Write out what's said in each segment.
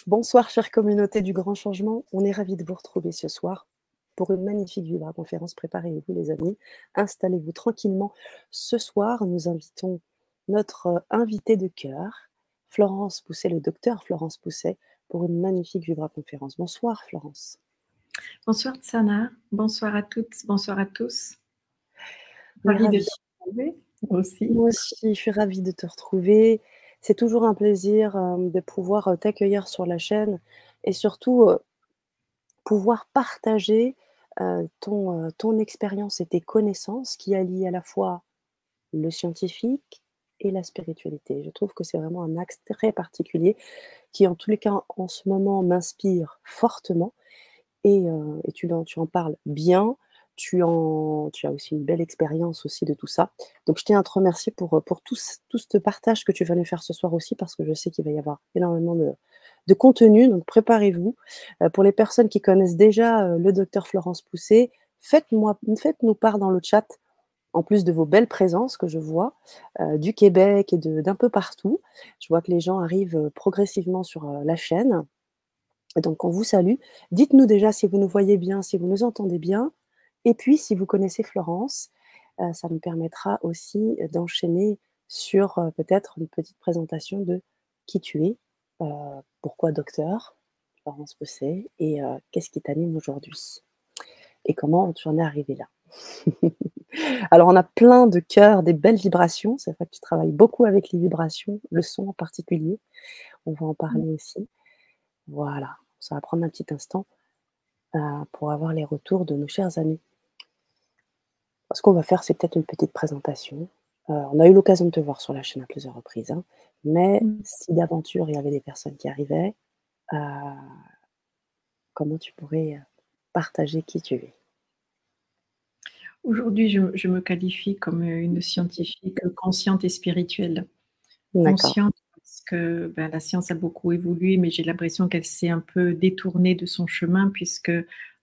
Bonsoir, chère communauté du grand changement. On est ravis de vous retrouver ce soir pour une magnifique Vibra conférence. Préparez-vous, les amis. Installez-vous tranquillement. Ce soir, nous invitons notre invité de cœur, Florence Pousset, le docteur Florence Pousset, pour une magnifique Vibra conférence. Bonsoir, Florence. Bonsoir, Tsana. Bonsoir à toutes, bonsoir à tous. Ravie de te retrouver aussi. Moi aussi, je suis ravie de te retrouver. C'est toujours un plaisir de pouvoir t'accueillir sur la chaîne et surtout pouvoir partager ton expérience et tes connaissances qui allient à la fois le scientifique et la spiritualité. Je trouve que c'est vraiment un axe très particulier qui, en tous les cas, en ce moment, m'inspire fortement et tu en parles bien. Tu as aussi une belle expérience aussi de tout ça. Donc je tiens à te remercier pour tout ce partage que tu vas nous faire ce soir aussi, parce que je sais qu'il va y avoir énormément de contenu, donc préparez-vous. Pour les personnes qui connaissent déjà le docteur Florence Pousset, faites-nous part dans le chat, en plus de vos belles présences que je vois, du Québec et d'un peu partout. Je vois que les gens arrivent progressivement sur la chaîne. Donc on vous salue. Dites-nous déjà si vous nous voyez bien, si vous nous entendez bien. Et puis, si vous connaissez Florence, ça nous permettra aussi d'enchaîner sur peut-être une petite présentation de qui tu es, pourquoi docteur Florence Pousset, et qu'est-ce qui t'anime aujourd'hui et comment tu en es arrivée là. Alors, on a plein de cœurs, des belles vibrations. C'est vrai que tu travailles beaucoup avec les vibrations, le son en particulier. On va en parler aussi. Voilà, ça va prendre un petit instant pour avoir les retours de nos chers amis. Ce qu'on va faire, c'est peut-être une petite présentation. On a eu l'occasion de te voir sur la chaîne à plusieurs reprises, hein, mais si d'aventure il y avait des personnes qui arrivaient, comment tu pourrais partager qui tu es? Aujourd'hui, je me qualifie comme une scientifique consciente et spirituelle. D'accord. Consciente parce que la science a beaucoup évolué, mais j'ai l'impression qu'elle s'est un peu détournée de son chemin, puisque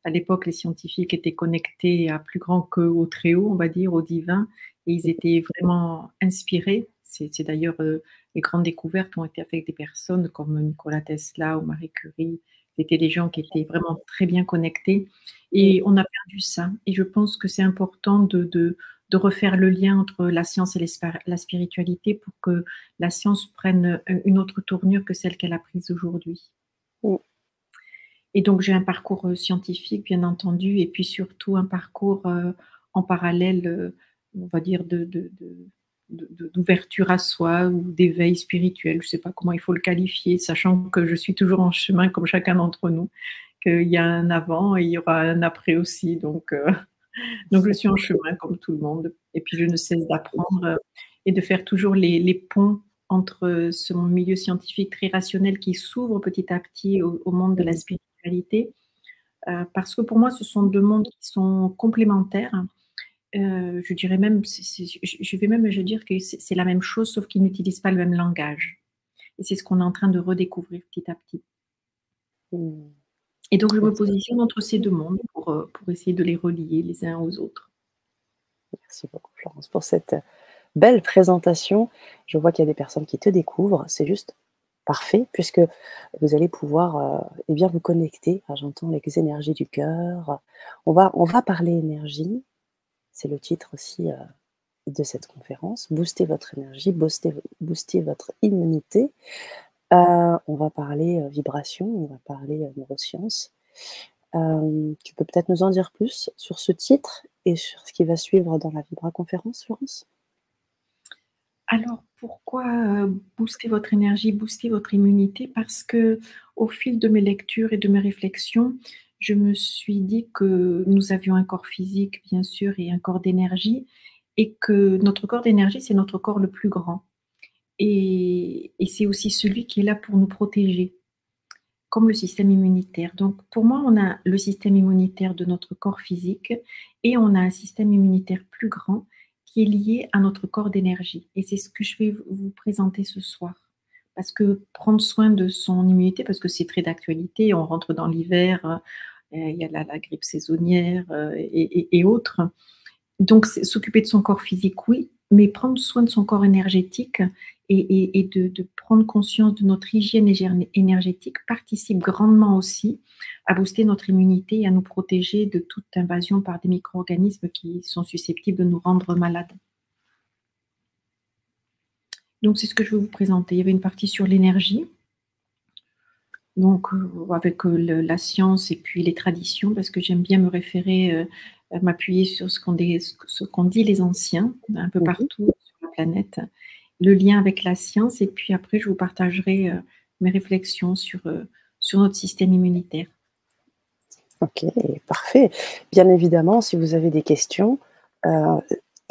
à l'époque, les scientifiques étaient connectés à plus grand qu'au très haut, on va dire, au divin, et ils étaient vraiment inspirés. C'est d'ailleurs les grandes découvertes ont été faites avec des personnes comme Nikola Tesla ou Marie Curie. C'était des gens qui étaient vraiment très bien connectés, et on a perdu ça. Et je pense que c'est important de refaire le lien entre la science et la spiritualité pour que la science prenne une autre tournure que celle qu'elle a prise aujourd'hui. Et donc, j'ai un parcours scientifique, bien entendu, et puis surtout un parcours en parallèle, on va dire, d'ouverture à soi ou d'éveil spirituel. Je ne sais pas comment il faut le qualifier, sachant que je suis toujours en chemin, comme chacun d'entre nous, qu'il y a un avant et il y aura un après aussi. Donc je suis en chemin comme tout le monde. Et puis, je ne cesse d'apprendre et de faire toujours les ponts entre ce milieu scientifique très rationnel qui s'ouvre petit à petit au monde de la spiritualité. Parce que pour moi, ce sont deux mondes qui sont complémentaires. Je dirais même, je vais même dire que c'est la même chose, sauf qu'ils n'utilisent pas le même langage. Et c'est ce qu'on est en train de redécouvrir petit à petit. Et donc, je me positionne entre ces deux mondes pour essayer de les relier les uns aux autres. Merci beaucoup, Florence, pour cette belle présentation. Je vois qu'il y a des personnes qui te découvrent. C'est juste parfait, puisque vous allez pouvoir eh bien vous connecter. J'entends les énergies du cœur. On va parler énergie. C'est le titre aussi de cette conférence. Booster votre énergie, booster votre immunité. On va parler vibration, on va parler neurosciences. Tu peux peut-être nous en dire plus sur ce titre et sur ce qui va suivre dans la Vibra conférence, Florence? Alors, pourquoi booster votre énergie, booster votre immunité? Parce que au fil de mes lectures et de mes réflexions, je me suis dit que nous avions un corps physique, bien sûr, et un corps d'énergie, et que notre corps d'énergie, c'est notre corps le plus grand. Et c'est aussi celui qui est là pour nous protéger, comme le système immunitaire. Donc, pour moi, on a le système immunitaire de notre corps physique et on a un système immunitaire plus grand qui est lié à notre corps d'énergie. Et c'est ce que je vais vous présenter ce soir. Parce que prendre soin de son immunité, parce que c'est très d'actualité, on rentre dans l'hiver, il y a la grippe saisonnière et autres. Donc, s'occuper de son corps physique, oui, mais prendre soin de son corps énergétique et de prendre conscience de notre hygiène énergétique participe grandement aussi à booster notre immunité et à nous protéger de toute invasion par des micro-organismes qui sont susceptibles de nous rendre malades. Donc c'est ce que je veux vous présenter. Il y avait une partie sur l'énergie, donc avec la science et puis les traditions, parce que j'aime bien me référer, m'appuyer sur ce qu'ont dit les anciens, un peu Mmh. partout sur la planète. Le lien avec la science et puis après je vous partagerai, mes réflexions sur notre système immunitaire. OK, parfait. Bien évidemment, si vous avez des questions, heu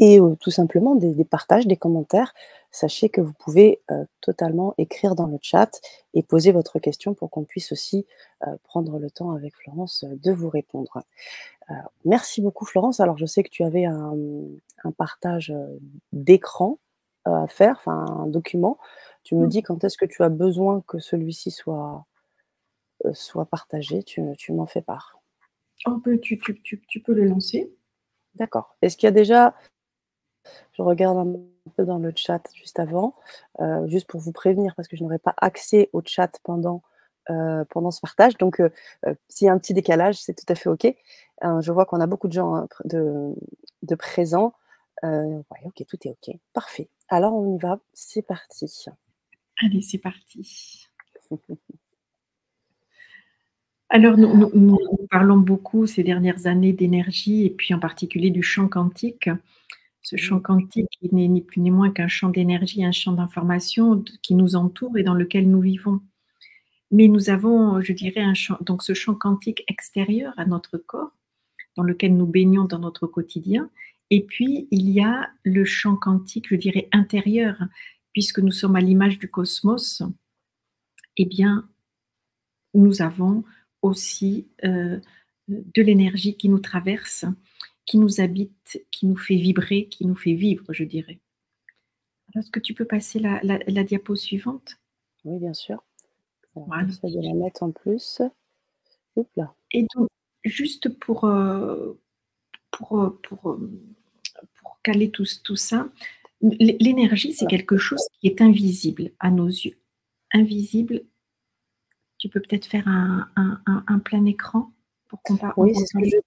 et tout simplement des partages, des commentaires, sachez que vous pouvez, totalement écrire dans le chat et poser votre question pour qu'on puisse aussi, prendre le temps avec Florence, de vous répondre. Heu, Merci beaucoup Florence. Alors je sais que tu avais un partage, d'écran, à faire, enfin un document. Tu me Mmh. dis quand est-ce que tu as besoin que celui-ci soit partagé, tu m'en fais part. On peut tu peux le lancer. D'accord. Est-ce qu'il y a déjà je regarde un peu dans le chat juste avant, juste pour vous prévenir parce que je n'aurai pas accès au chat pendant ce partage donc s'il y a un petit décalage, c'est tout à fait OK. Je vois qu'on a beaucoup de gens, hein, de présents. Ouais, OK, tout est OK. Parfait. Alors on y va, c'est parti. Allez, c'est parti. Alors nous parlons beaucoup ces dernières années d'énergie et puis en particulier du champ quantique. Ce champ Mmh. quantique, il n'est ni plus ni moins qu'un champ d'énergie, un champ d'information qui nous entoure et dans lequel nous vivons. Mais nous avons, je dirais, un champ, donc ce champ quantique extérieur à notre corps, dans lequel nous baignons dans notre quotidien. Et puis, il y a le champ quantique, je dirais, intérieur, puisque nous sommes à l'image du cosmos. Eh bien, nous avons aussi de l'énergie qui nous traverse, qui nous habite, qui nous fait vibrer, qui nous fait vivre, je dirais. Est-ce que tu peux passer la diapo suivante? Oui, bien sûr. Alors Voilà. j'essaie de la mettre en plus. Oup là. Et donc, juste pour, heu, pour, hem, pour caler tout ça, l'énergie, c'est Voilà. quelque chose qui est invisible à nos yeux. Invisible, tu peux peut-être faire un plein écran pour Oui, on c'est ce que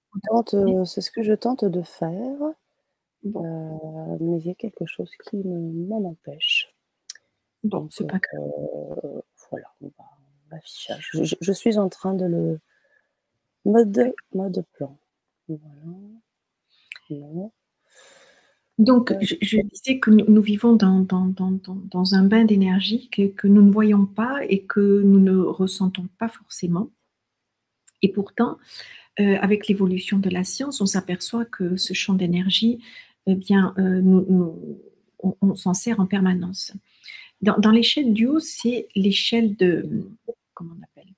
parle. c'est ce que je tente de faire, Bon, mais il y a quelque chose qui m'en empêche. bon, Donc c'est pas grave. voilà, on va l'affichage. Je suis en train de le mode plan. Voilà, non, Donc, heu, je disais que nous vivons dans un bain d'énergie que nous ne voyons pas et que nous ne ressentons pas forcément. Et pourtant, avec l'évolution de la science, on s'aperçoit que ce champ d'énergie, eh bien, on s'en sert en permanence. Dans l'échelle du haut, c'est l'échelle de, comment on appelle?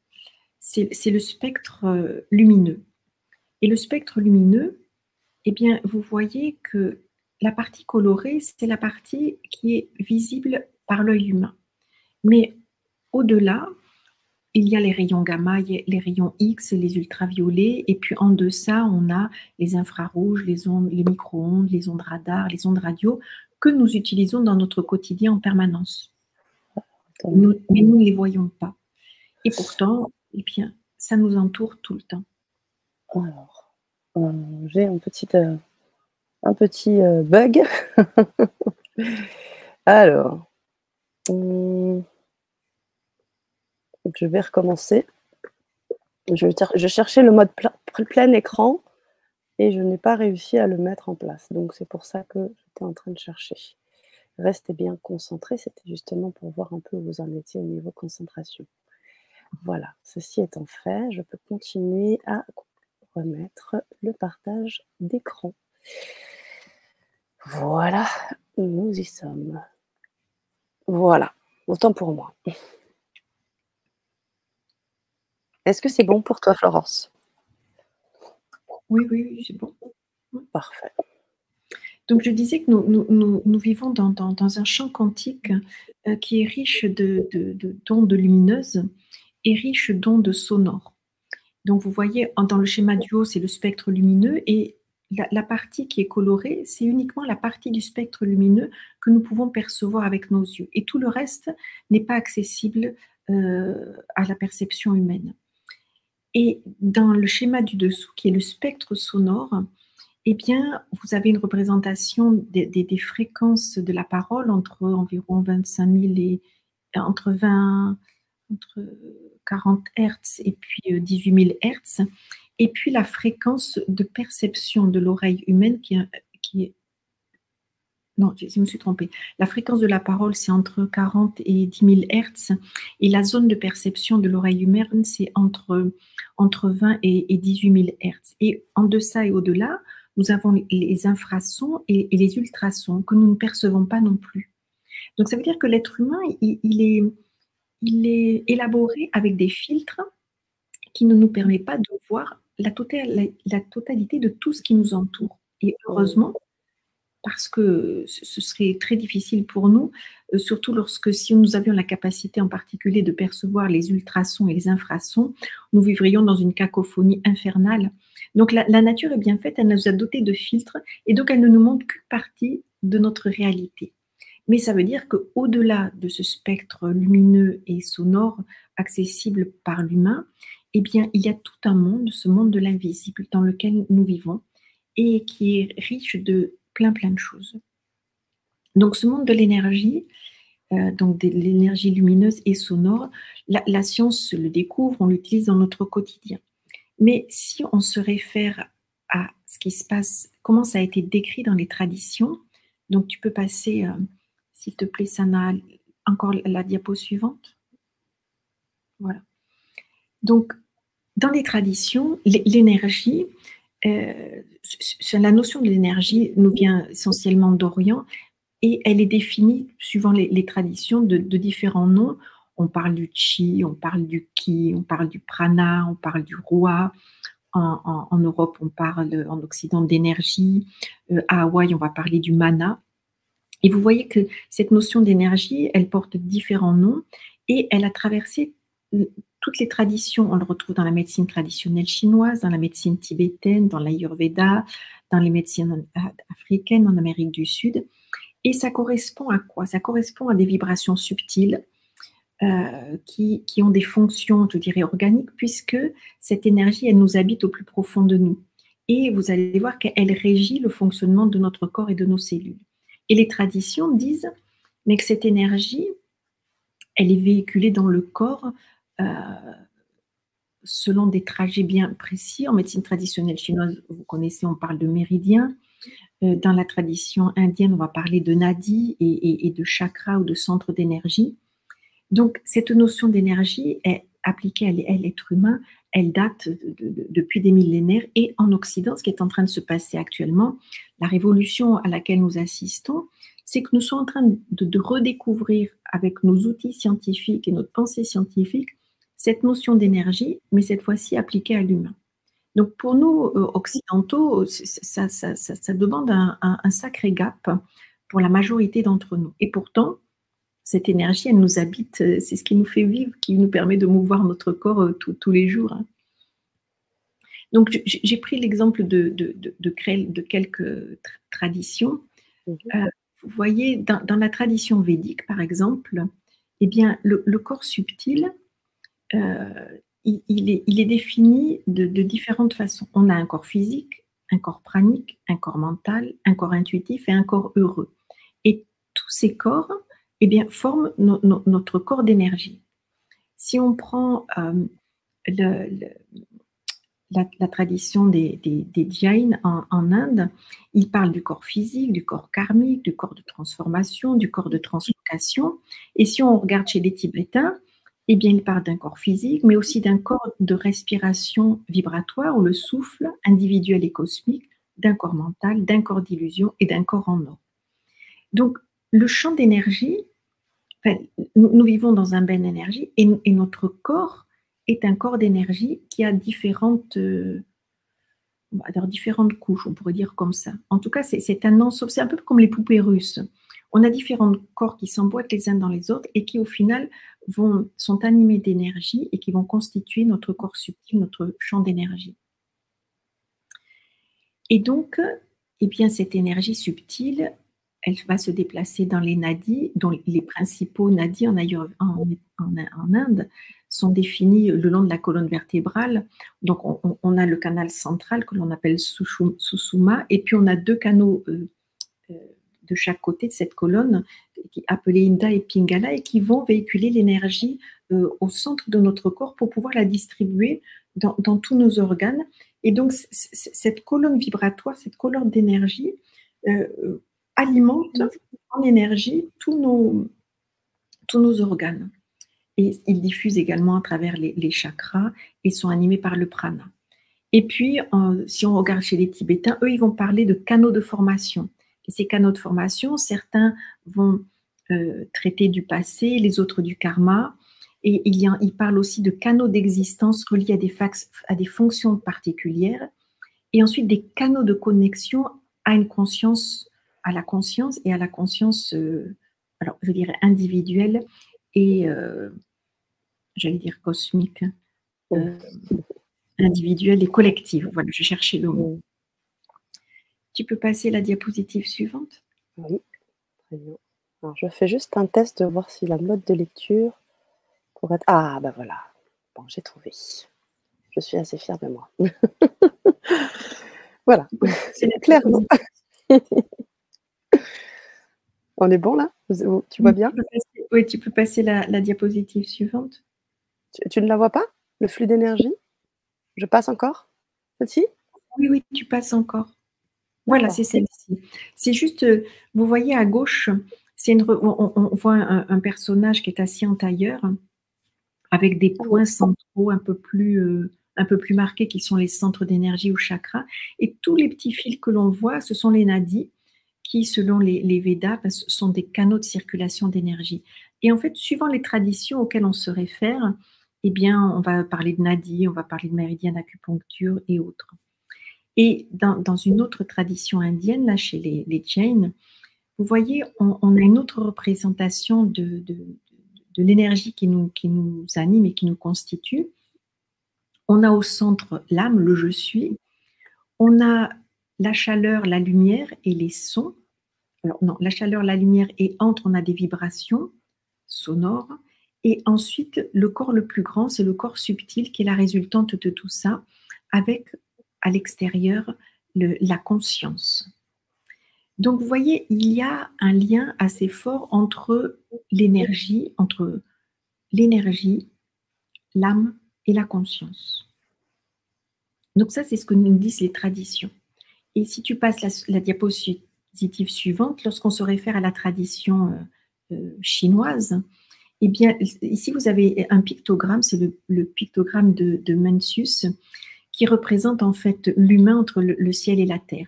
C'est le spectre, lumineux, et le spectre lumineux, eh bien, vous voyez que la partie colorée, c'est la partie qui est visible par l'œil humain. Mais au-delà, il y a les rayons gamma, il y a les rayons X, les ultraviolets, et puis en deçà, on a les infrarouges, les ondes, les micro-ondes, les ondes radar, les ondes radio que nous utilisons dans notre quotidien en permanence. attendez. Mais nous ne les voyons pas. Et pourtant, eh bien, ça nous entoure tout le temps. Alors, j'ai un petit, bug. Alors, mmh, je vais recommencer. Je cherchais le mode plein écran et je n'ai pas réussi à le mettre en place. Donc c'est pour ça que j'étais en train de chercher. Restez bien concentrés, c'était justement pour voir un peu où vous en étiez au niveau concentration. Voilà, ceci étant fait, je peux continuer à remettre le partage d'écran. Voilà, nous y sommes. Voilà, autant pour moi. Est-ce que c'est bon pour toi, Florence? Oui, oui, oui, c'est bon. Parfait. Donc je disais que nous vivons dans un champ quantique, qui est riche d'ondes lumineuses et riche d'ondes sonores. Donc vous voyez, dans le schéma du haut, c'est le spectre lumineux, et la partie qui est colorée, c'est uniquement la partie du spectre lumineux que nous pouvons percevoir avec nos yeux. Et tout le reste n'est pas accessible à la perception humaine. Et dans le schéma du dessous, qui est le spectre sonore, eh bien, vous avez une représentation des fréquences de la parole entre environ 25 000 et entre 40 Hertz et puis 18 000 Hertz, et puis la fréquence de perception de l'oreille humaine qui est non, je me suis trompée. La fréquence de la parole, c'est entre 40 et 10 000 Hertz, et la zone de perception de l'oreille humaine, c'est entre 20 et 18 000 Hertz. Et en deçà et au-delà, nous avons les infrasons et les ultrasons que nous ne percevons pas non plus. Donc, ça veut dire que l'être humain, il est élaboré avec des filtres qui ne nous permettent pas de voir la totalité de tout ce qui nous entoure. Et heureusement, parce que ce serait très difficile pour nous, surtout lorsque si nous avions la capacité en particulier de percevoir les ultrasons et les infrasons, nous vivrions dans une cacophonie infernale. Donc la nature est bien faite, elle nous a dotés de filtres et donc elle ne nous montre qu'une partie de notre réalité. Mais ça veut dire qu'au-delà de ce spectre lumineux et sonore accessible par l'humain, eh bien, il y a tout un monde, ce monde de l'invisible dans lequel nous vivons et qui est riche de plein de choses. Donc ce monde de l'énergie, donc de l'énergie lumineuse et sonore, la science le découvre, on l'utilise dans notre quotidien. Mais si on se réfère à ce qui se passe, comment ça a été décrit dans les traditions, donc tu peux passer, s'il te plaît, Sana, encore la diapo suivante. Voilà. Donc, dans les traditions, l'énergie, la notion de l'énergie nous vient essentiellement d'Orient et elle est définie, suivant les traditions, de différents noms. On parle du chi, on parle du ki, on parle du prana, on parle du roi. En Europe, on parle en Occident d'énergie. À Hawaï, on va parler du mana. Et vous voyez que cette notion d'énergie, elle porte différents noms et elle a traversé toutes les traditions. On le retrouve dans la médecine traditionnelle chinoise, dans la médecine tibétaine, dans l'Ayurveda, dans les médecines africaines, en Amérique du Sud. Et ça correspond à quoi? Ça correspond à des vibrations subtiles qui ont des fonctions, je dirais, organiques, puisque cette énergie, elle nous habite au plus profond de nous. Et vous allez voir qu'elle régit le fonctionnement de notre corps et de nos cellules. Et les traditions disent, mais que cette énergie, elle est véhiculée dans le corps selon des trajets bien précis. En médecine traditionnelle chinoise, vous connaissez, on parle de méridiens. Dans la tradition indienne, on va parler de nadi et de chakra ou de centre d'énergie. Donc, cette notion d'énergie est appliquée à l'être humain, elle date depuis des millénaires. Et en Occident, ce qui est en train de se passer actuellement, la révolution à laquelle nous assistons, c'est que nous sommes en train de redécouvrir avec nos outils scientifiques et notre pensée scientifique cette notion d'énergie, mais cette fois-ci appliquée à l'humain. Donc pour nous, occidentaux, ça demande un sacré gap pour la majorité d'entre nous. Et pourtant, cette énergie, elle nous habite, c'est ce qui nous fait vivre, qui nous permet de mouvoir notre corps tous les jours. Donc j'ai pris l'exemple de quelques traditions. Vous voyez, dans la tradition védique, par exemple, eh bien, le corps subtil, il est défini de différentes façons. On a un corps physique, un corps pranique, un corps mental, un corps intuitif et un corps heureux. Et tous ces corps, eh bien, forment notre corps d'énergie. Si on prend la tradition des Jains en Inde, ils parlent du corps physique, du corps karmique, du corps de transformation, du corps de translocation. Et si on regarde chez les Tibétains, eh bien, ils parlent d'un corps physique, mais aussi d'un corps de respiration vibratoire, où le souffle individuel et cosmique, d'un corps mental, d'un corps d'illusion et d'un corps en or. Donc, le champ d'énergie, enfin, nous vivons dans un bain d'énergie et notre corps est un corps d'énergie qui a différentes couches, on pourrait dire comme ça. En tout cas, c'est un ensemble, c'est un peu comme les poupées russes. On a différents corps qui s'emboîtent les uns dans les autres et qui, au final, sont animés d'énergie et qui vont constituer notre corps subtil, notre champ d'énergie. Et donc, eh bien, cette énergie subtile, elle va se déplacer dans les nadis, dont les principaux nadis en Inde sont définis le long de la colonne vertébrale. Donc, on a le canal central que l'on appelle Sushumna, et puis on a deux canaux euh, de chaque côté de cette colonne, appelés Inda et Pingala, et qui vont véhiculer l'énergie au centre de notre corps pour pouvoir la distribuer dans tous nos organes. Et donc, cette colonne vibratoire, cette colonne d'énergie, alimente en énergie tous nos organes. Et ils diffusent également à travers les chakras et sont animés par le prana. Et puis, si on regarde chez les Tibétains, eux, ils vont parler de canaux de formation. Et ces canaux de formation, certains vont traiter du passé, les autres du karma. Et ils parlent aussi de canaux d'existence reliés à des fonctions particulières. Et ensuite, des canaux de connexion à une conscience, à la conscience et à la conscience, alors je dirais individuelle et, j'allais dire cosmique, individuelle et collective. Voilà, je cherchais le mot. Tu peux passer la diapositive suivante? Oui, très bien. Alors, je fais juste un test de voir si la mode de lecture pourrait être... Ah, ben voilà. Bon, j'ai trouvé. Je suis assez fière de moi. Voilà, c'est clair, non? On est bon là? Tu vois bien? Oui, tu peux passer la diapositive suivante. Tu ne la vois pas? Le flux d'énergie? Je passe encore? Celle-ci? Oui, oui, tu passes encore. Voilà, c'est celle-ci. C'est juste, vous voyez à gauche, on voit un personnage qui est assis en tailleur avec des points centraux un peu plus marqués qui sont les centres d'énergie ou chakras. Et tous les petits fils que l'on voit, ce sont les nadis qui, selon les Védas, sont des canaux de circulation d'énergie. Et en fait, suivant les traditions auxquelles on se réfère, eh bien, on va parler de nadis, on va parler de méridien d'acupuncture et autres. Et dans une autre tradition indienne, là, chez les Jains, vous voyez, on a une autre représentation de l'énergie qui nous anime et qui nous constitue. On a au centre l'âme, le je suis. On a la chaleur, la lumière et les sons. Alors non, la chaleur, la lumière et entre, on a des vibrations sonores. Et ensuite, le corps le plus grand, c'est le corps subtil qui est la résultante de tout ça, avec à l'extérieur la conscience. Donc, vous voyez, il y a un lien assez fort entre l'énergie, l'âme et la conscience. Donc ça, c'est ce que nous disent les traditions. Et si tu passes la diapositive suivante, lorsqu'on se réfère à la tradition chinoise, eh bien, ici, vous avez un pictogramme, c'est le pictogramme de Mencius, qui représente en fait l'humain entre le ciel et la terre.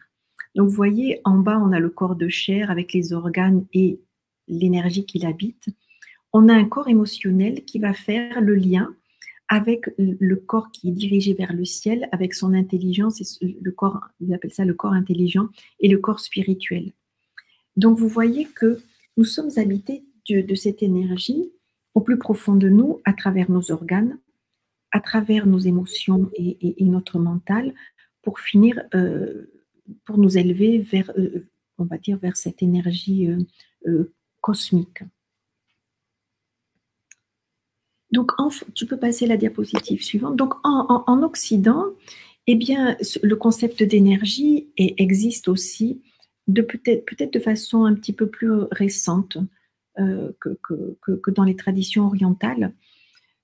Donc, vous voyez, en bas, on a le corps de chair avec les organes et l'énergie qui l'habite. On a un corps émotionnel qui va faire le lien avec le corps qui est dirigé vers le ciel, avec son intelligence, et le corps, il appelle ça le corps intelligent, et le corps spirituel. Donc, vous voyez que nous sommes habités de cette énergie au plus profond de nous, à travers nos organes, à travers nos émotions et notre mental, pour finir, pour nous élever vers, on va dire, vers cette énergie cosmique. Donc, tu peux passer la diapositive suivante. Donc, en Occident, eh bien, le concept d'énergie existe aussi peut-être de façon un petit peu plus récente que dans les traditions orientales.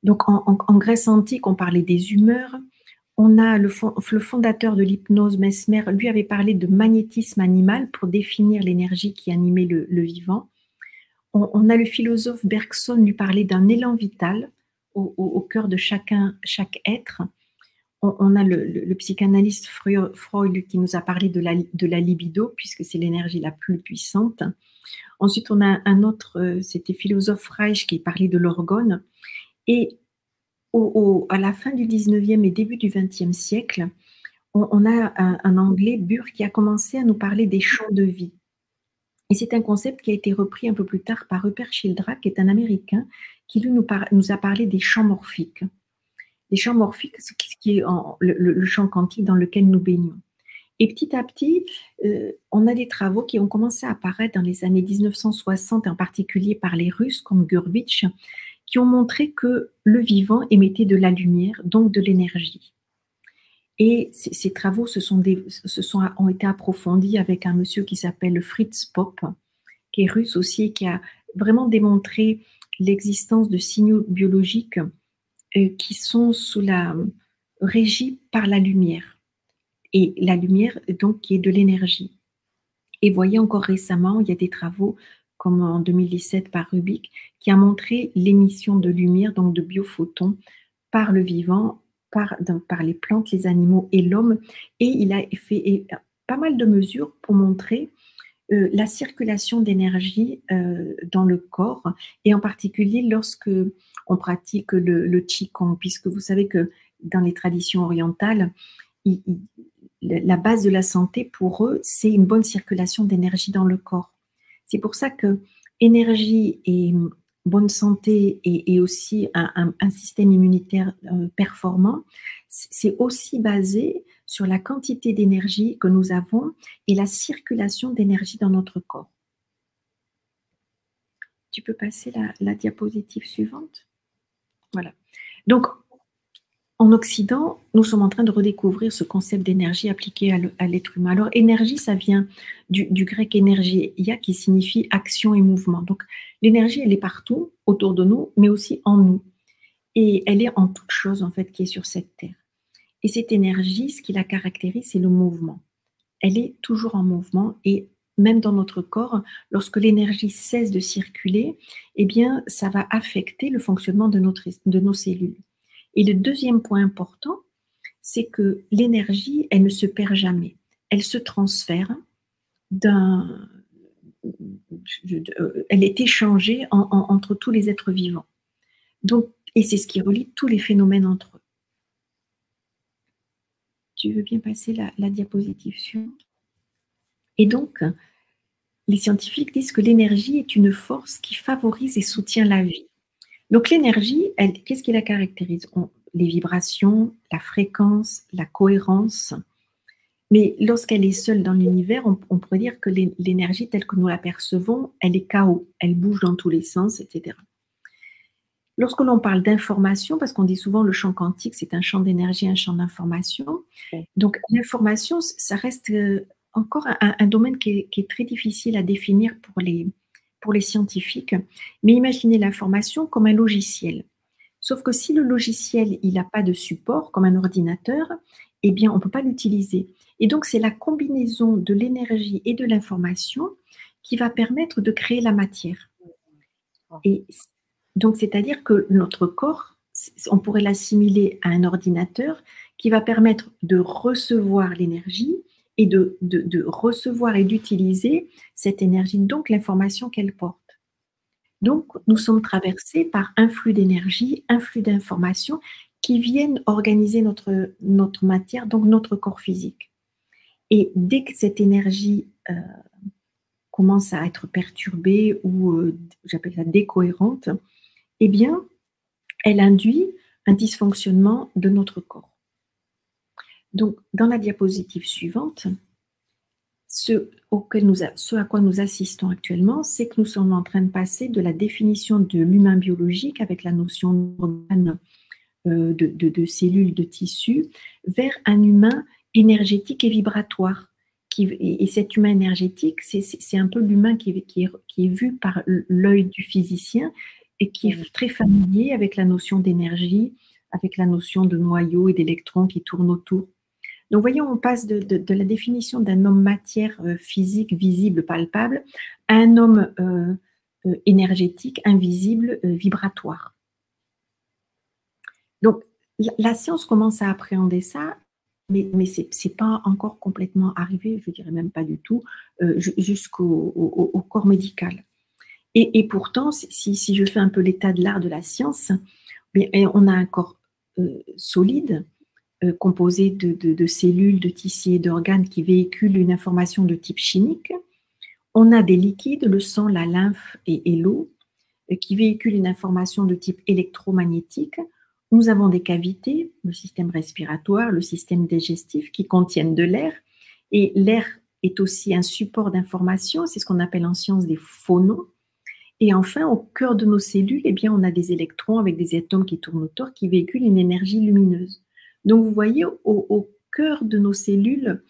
Donc, en Grèce antique, on parlait des humeurs. On a le fondateur de l'hypnose, Mesmer, lui avait parlé de magnétisme animal pour définir l'énergie qui animait le vivant. On a le philosophe Bergson, lui parlait d'un élan vital au cœur de chaque être. On a le psychanalyste Freud qui nous a parlé de la libido, puisque c'est l'énergie la plus puissante. Ensuite, on a un autre, c'était philosophe Reich qui parlait de l'orgone. Et à la fin du 19e et début du 20e siècle, on a un Anglais, Burr, qui a commencé à nous parler des champs de vie. Et c'est un concept qui a été repris un peu plus tard par Rupert Sheldrake, qui est un Américain, qui lui nous a parlé des champs morphiques. Les champs morphiques, ce qui est le champ quantique dans lequel nous baignons. Et petit à petit, on a des travaux qui ont commencé à apparaître dans les années 1960, en particulier par les Russes comme Gurvitch, qui ont montré que le vivant émettait de la lumière, donc de l'énergie. Et ces travaux ont été approfondis avec un monsieur qui s'appelle Fritz Popp, qui est russe aussi, et qui a vraiment démontré l'existence de signaux biologiques qui sont régis par la lumière. Et la lumière, donc, qui est de l'énergie. Et voyez, encore récemment, il y a des travaux, comme en 2017 par Rubik, qui a montré l'émission de lumière, donc de biophotons, par le vivant, par les plantes, les animaux et l'homme. Et il a fait pas mal de mesures pour montrer la circulation d'énergie dans le corps, et en particulier lorsque on pratique le Qigong, puisque vous savez que dans les traditions orientales, la base de la santé pour eux, c'est une bonne circulation d'énergie dans le corps. C'est pour ça que énergie et bonne santé et aussi un système immunitaire performant, c'est aussi basé sur la quantité d'énergie que nous avons et la circulation d'énergie dans notre corps. Tu peux passer la diapositive suivante? Voilà. Donc, en Occident, nous sommes en train de redécouvrir ce concept d'énergie appliqué à l'être humain. Alors, énergie, ça vient du grec énergia, qui signifie action et mouvement. Donc, l'énergie, elle est partout, autour de nous, mais aussi en nous. Et elle est en toute chose, en fait, qui est sur cette terre. Et cette énergie, ce qui la caractérise, c'est le mouvement. Elle est toujours en mouvement, et même dans notre corps, lorsque l'énergie cesse de circuler, eh bien, ça va affecter le fonctionnement de nos cellules. Et le deuxième point important, c'est que l'énergie, elle ne se perd jamais. Elle se transfère elle est échangée entre tous les êtres vivants. Donc, et c'est ce qui relie tous les phénomènes entre eux. Tu veux bien passer la diapositive suivante? Et donc, les scientifiques disent que l'énergie est une force qui favorise et soutient la vie. Donc l'énergie, qu'est-ce qui la caractérise? Les vibrations, la fréquence, la cohérence. Mais lorsqu'elle est seule dans l'univers, on pourrait dire que l'énergie telle que nous la percevons, elle est chaos, elle bouge dans tous les sens, etc. Lorsque l'on parle d'information, parce qu'on dit souvent le champ quantique, c'est un champ d'énergie, un champ d'information. Donc l'information, ça reste encore un domaine qui est très difficile à définir pour les scientifiques. Mais imaginez l'information comme un logiciel. Sauf que si le logiciel, il n'a pas de support, comme un ordinateur, eh bien, on ne peut pas l'utiliser. Et donc, c'est la combinaison de l'énergie et de l'information qui va permettre de créer la matière. Et donc, c'est-à-dire que notre corps, on pourrait l'assimiler à un ordinateur qui va permettre de recevoir l'énergie et de recevoir et d'utiliser cette énergie, donc l'information qu'elle porte. Donc, nous sommes traversés par un flux d'énergie, un flux d'informations qui viennent organiser notre matière, donc notre corps physique. Et dès que cette énergie commence à être perturbée ou j'appelle ça décohérente, eh bien, elle induit un dysfonctionnement de notre corps. Donc, dans la diapositive suivante, ce à quoi nous assistons actuellement, c'est que nous sommes en train de passer de la définition de l'humain biologique avec la notion d'organes, de cellules, de tissus, vers un humain énergétique et vibratoire. Et cet humain énergétique, c'est un peu l'humain qui est vu par l'œil du physicien et qui est très familier avec la notion d'énergie, avec la notion de noyau et d'électrons qui tournent autour. Donc, voyons, on passe de la définition d'un homme matière physique, visible, palpable, à un homme énergétique, invisible, vibratoire. Donc, la science commence à appréhender ça, mais ce n'est pas encore complètement arrivé, je dirais même pas du tout, jusqu'au corps médical. Et pourtant, si je fais un peu l'état de l'art de la science, on a un corps solide, composé de cellules, de tissus et d'organes qui véhiculent une information de type chimique. On a des liquides, le sang, la lymphe et l'eau, qui véhiculent une information de type électromagnétique. Nous avons des cavités, le système respiratoire, le système digestif, qui contiennent de l'air. Et l'air est aussi un support d'information, c'est ce qu'on appelle en science des phonons. Et enfin, au cœur de nos cellules, eh bien, on a des électrons avec des atomes qui tournent autour, qui véhiculent une énergie lumineuse. Donc, vous voyez, au cœur de nos cellules,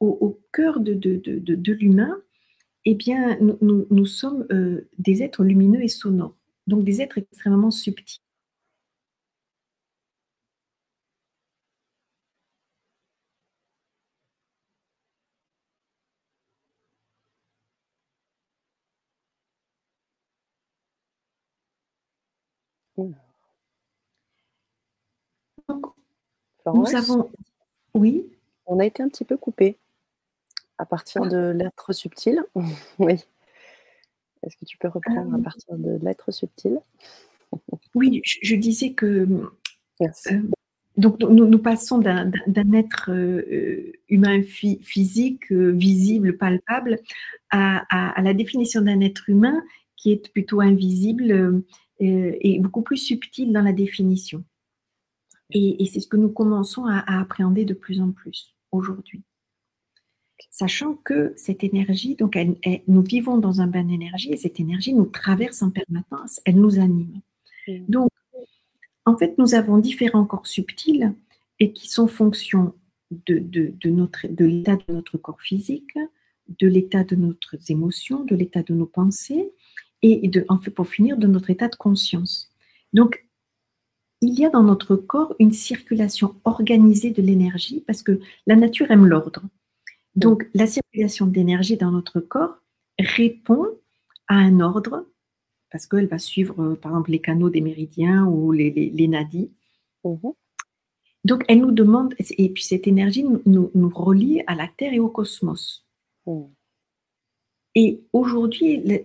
au cœur de l'humain, eh bien, nous sommes des êtres lumineux et sonores, donc des êtres extrêmement subtils. Mmh. Donc, nous Florence, avons, oui, on a été un petit peu coupé à partir ah, de l'être subtil. Oui. Est-ce que tu peux reprendre à euh, partir de l'être subtil? oui, je disais que Merci. euh, donc nous passons d'un être humain physique, visible, palpable, à la définition d'un être humain qui est plutôt invisible et beaucoup plus subtil dans la définition. Et c'est ce que nous commençons à appréhender de plus en plus aujourd'hui. Sachant que cette énergie, donc nous vivons dans un bain d'énergie et cette énergie nous traverse en permanence, elle nous anime. Mmh. Donc, en fait, nous avons différents corps subtils et qui sont fonction de l'état de notre corps physique, de l'état de nos émotions, de l'état de nos pensées et en fait, pour finir, de notre état de conscience. Donc, il y a dans notre corps une circulation organisée de l'énergie parce que la nature aime l'ordre. Mmh. Donc, la circulation d'énergie dans notre corps répond à un ordre parce qu'elle va suivre, par exemple, les canaux des méridiens ou les nadis. Mmh mh. Donc, elle nous demande, et puis cette énergie nous relie à la Terre et au cosmos. Mmh. Et aujourd'hui,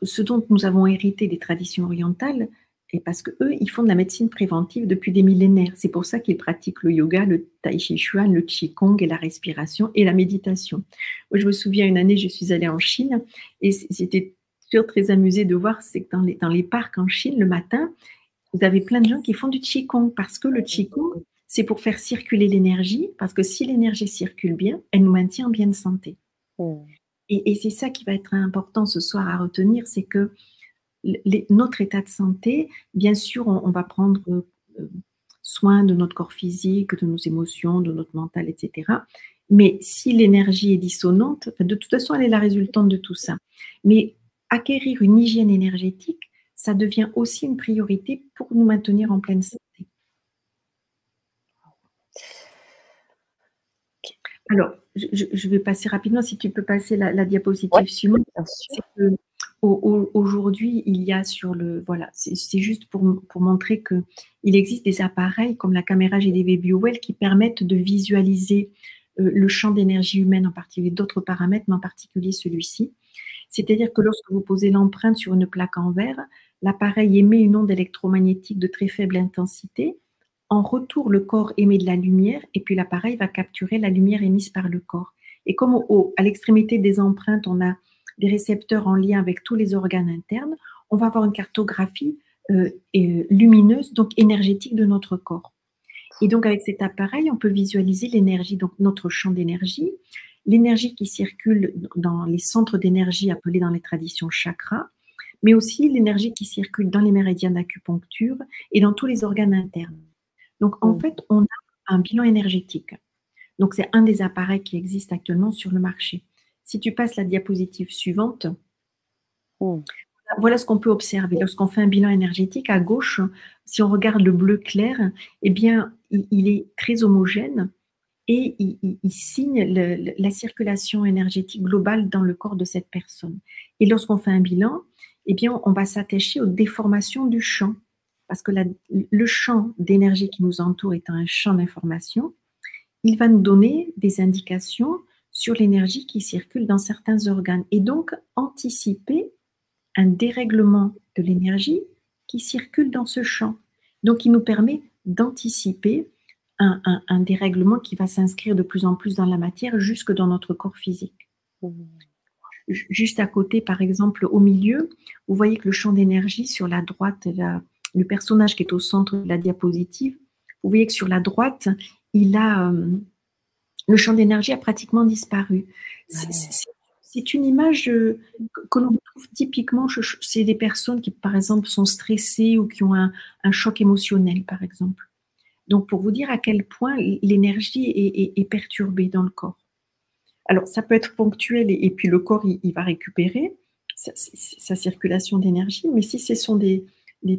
ce dont nous avons hérité des traditions orientales, et parce qu'eux, ils font de la médecine préventive depuis des millénaires. C'est pour ça qu'ils pratiquent le yoga, le tai chi chuan, le qigong et la respiration et la méditation. Moi, je me souviens une année, je suis allée en Chine et j'étais toujours très amusée de voir, c'est que dans les parcs en Chine, le matin, vous avez plein de gens qui font du qigong parce que le qigong, c'est pour faire circuler l'énergie, parce que si l'énergie circule bien, elle nous maintient en bien de santé. Mmh. Et c'est ça qui va être important ce soir à retenir, c'est que notre état de santé, bien sûr, on va prendre soin de notre corps physique, de nos émotions, de notre mental, etc. Mais si l'énergie est dissonante, de toute façon, elle est la résultante de tout ça. Mais acquérir une hygiène énergétique, ça devient aussi une priorité pour nous maintenir en pleine santé. OK. Alors, je vais passer rapidement, si tu peux passer la Ouais, diapositive suivante. bien C'est sûr. que aujourd'hui, il y a sur le, voilà, c'est juste pour montrer qu'il existe des appareils comme la caméra GDV BioWell qui permettent de visualiser le champ d'énergie humaine en particulier, d'autres paramètres, mais en particulier celui-ci. C'est-à-dire que lorsque vous posez l'empreinte sur une plaque en verre, l'appareil émet une onde électromagnétique de très faible intensité. En retour, le corps émet de la lumière et puis l'appareil va capturer la lumière émise par le corps. Et comme à l'extrémité des empreintes, on a des récepteurs en lien avec tous les organes internes, on va avoir une cartographie lumineuse, donc énergétique de notre corps. Et donc avec cet appareil, on peut visualiser l'énergie, donc notre champ d'énergie, l'énergie qui circule dans les centres d'énergie appelés dans les traditions chakras, mais aussi l'énergie qui circule dans les méridiens d'acupuncture et dans tous les organes internes. Donc en Mmh. fait, on a un bilan énergétique. Donc c'est un des appareils qui existe actuellement sur le marché. Si tu passes la diapositive suivante, Mmh. voilà ce qu'on peut observer. Lorsqu'on fait un bilan énergétique, à gauche, si on regarde le bleu clair, eh bien, il est très homogène et il signe la circulation énergétique globale dans le corps de cette personne. Et lorsqu'on fait un bilan, eh bien, on va s'attacher aux déformations du champ, parce que le champ d'énergie qui nous entoure est un champ d'information. Il va nous donner des indications sur l'énergie qui circule dans certains organes et donc anticiper un dérèglement de l'énergie qui circule dans ce champ. Donc, il nous permet d'anticiper un dérèglement qui va s'inscrire de plus en plus dans la matière, jusque dans notre corps physique. Mmh. Juste à côté, par exemple, au milieu, vous voyez que le champ d'énergie sur la droite, le personnage qui est au centre de la diapositive, vous voyez que sur la droite, il a Le champ d'énergie a pratiquement disparu. Ouais. C'est une image que l'on trouve typiquement, c'est des personnes qui, par exemple, sont stressées ou qui ont un choc émotionnel, par exemple. Donc, pour vous dire à quel point l'énergie est perturbée dans le corps. Alors, ça peut être ponctuel et puis le corps, il va récupérer sa circulation d'énergie, mais si ce sont des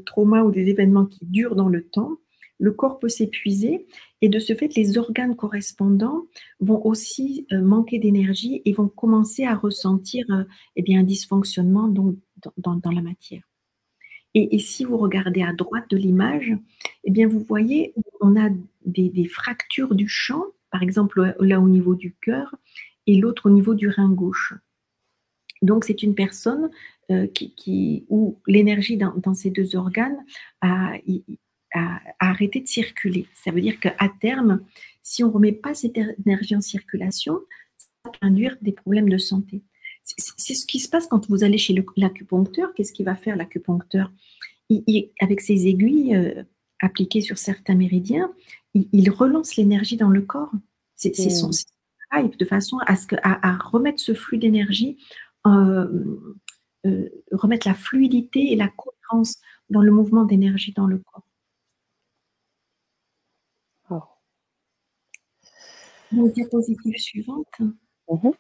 traumas ou des événements qui durent dans le temps, le corps peut s'épuiser et de ce fait, les organes correspondants vont aussi manquer d'énergie et vont commencer à ressentir eh bien, un dysfonctionnement donc, dans la matière. Et si vous regardez à droite de l'image, eh bien, vous voyez, on a des fractures du champ, par exemple là au niveau du cœur et l'autre au niveau du rein gauche. Donc, c'est une personne où l'énergie dans ces deux organes a arrêté de circuler. Ça veut dire qu'à terme, si on ne remet pas cette énergie en circulation, ça peut induire des problèmes de santé. C'est ce qui se passe quand vous allez chez l'acupuncteur. Qu'est-ce qu'il va faire l'acupuncteur? Avec ses aiguilles appliquées sur certains méridiens, il relance l'énergie dans le corps. C'est son travail de façon à remettre ce flux d'énergie, remettre la fluidité et la cohérence dans le mouvement d'énergie dans le corps. Oh. Donc, diapositive suivante. Mmh.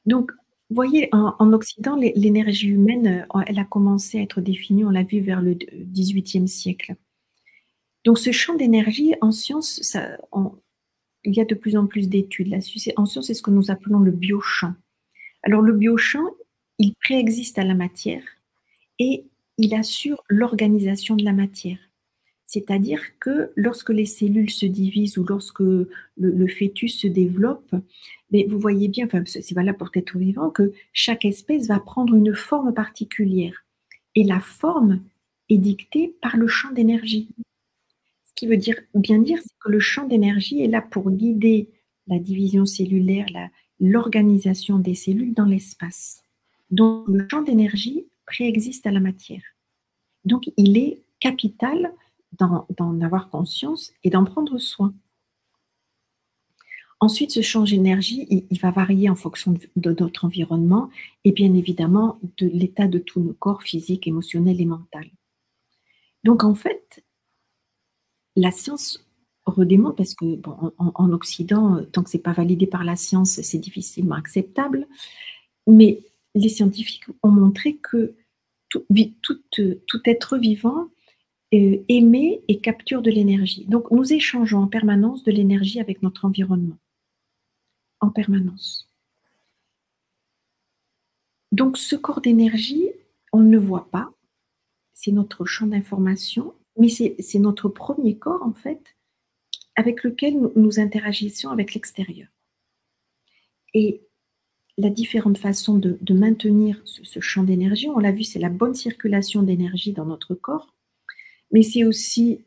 Donc, vous voyez, en Occident, l'énergie humaine, elle a commencé à être définie, on l'a vu vers le XVIIIe siècle. Donc, ce champ d'énergie, en science, il y a de plus en plus d'études là-dessus. En science, c'est ce que nous appelons le biochamp. Alors, le biochamp, il préexiste à la matière et il assure l'organisation de la matière. C'est-à-dire que lorsque les cellules se divisent ou lorsque le fœtus se développe, mais vous voyez bien, enfin, c'est valable pour être vivant, que chaque espèce va prendre une forme particulière. Et la forme est dictée par le champ d'énergie. Ce qui veut bien dire, c'est que le champ d'énergie est là pour guider la division cellulaire, l'organisation des cellules dans l'espace. Donc, le champ d'énergie préexiste à la matière. Donc, il est capital d'en avoir conscience et d'en prendre soin. Ensuite, ce champ d'énergie, il va varier en fonction de notre environnement et bien évidemment de l'état de tout le corps physique, émotionnel et mental. Donc, en fait, la science redémontre, parce que bon, en Occident, tant que ce n'est pas validé par la science, c'est difficilement acceptable, mais les scientifiques ont montré que tout être vivant émet et capture de l'énergie. Donc, nous échangeons en permanence de l'énergie avec notre environnement. En permanence. Donc, ce corps d'énergie, on ne le voit pas. C'est notre champ d'information, mais c'est notre premier corps, en fait, avec lequel nous interagissons avec l'extérieur. Et la différente façon de maintenir ce champ d'énergie, on l'a vu, c'est la bonne circulation d'énergie dans notre corps, mais c'est aussi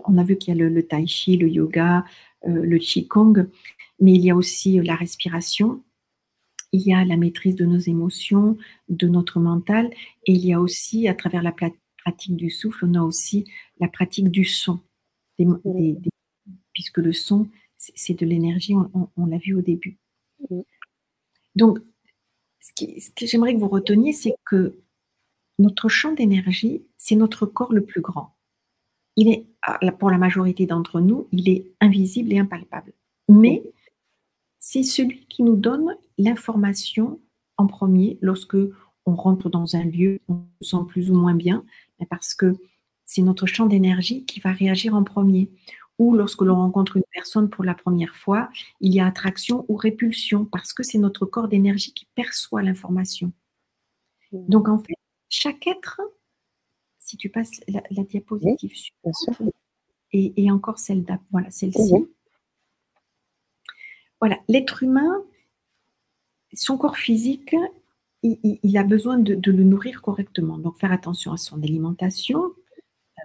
on a vu qu'il y a le tai chi, le yoga, le qigong, mais il y a aussi la respiration, il y a la maîtrise de nos émotions, de notre mental, et il y a aussi, à travers la pratique du souffle, on a aussi la pratique du son, puisque le son, c'est de l'énergie, on l'a vu au début. Donc, ce que j'aimerais que vous reteniez, c'est que notre champ d'énergie, c'est notre corps le plus grand. Il est, pour la majorité d'entre nous, il est invisible et impalpable. Mais c'est celui qui nous donne l'information en premier lorsque on rentre dans un lieu, on se sent plus ou moins bien, parce que c'est notre champ d'énergie qui va réagir en premier. Ou lorsque l'on rencontre une personne pour la première fois, il y a attraction ou répulsion, parce que c'est notre corps d'énergie qui perçoit l'information. Donc en fait, chaque être, si tu passes la diapositive suivante, et encore celle-là, voilà, celle-ci. Voilà, l'être humain, son corps physique, il a besoin de le nourrir correctement. Donc, faire attention à son alimentation,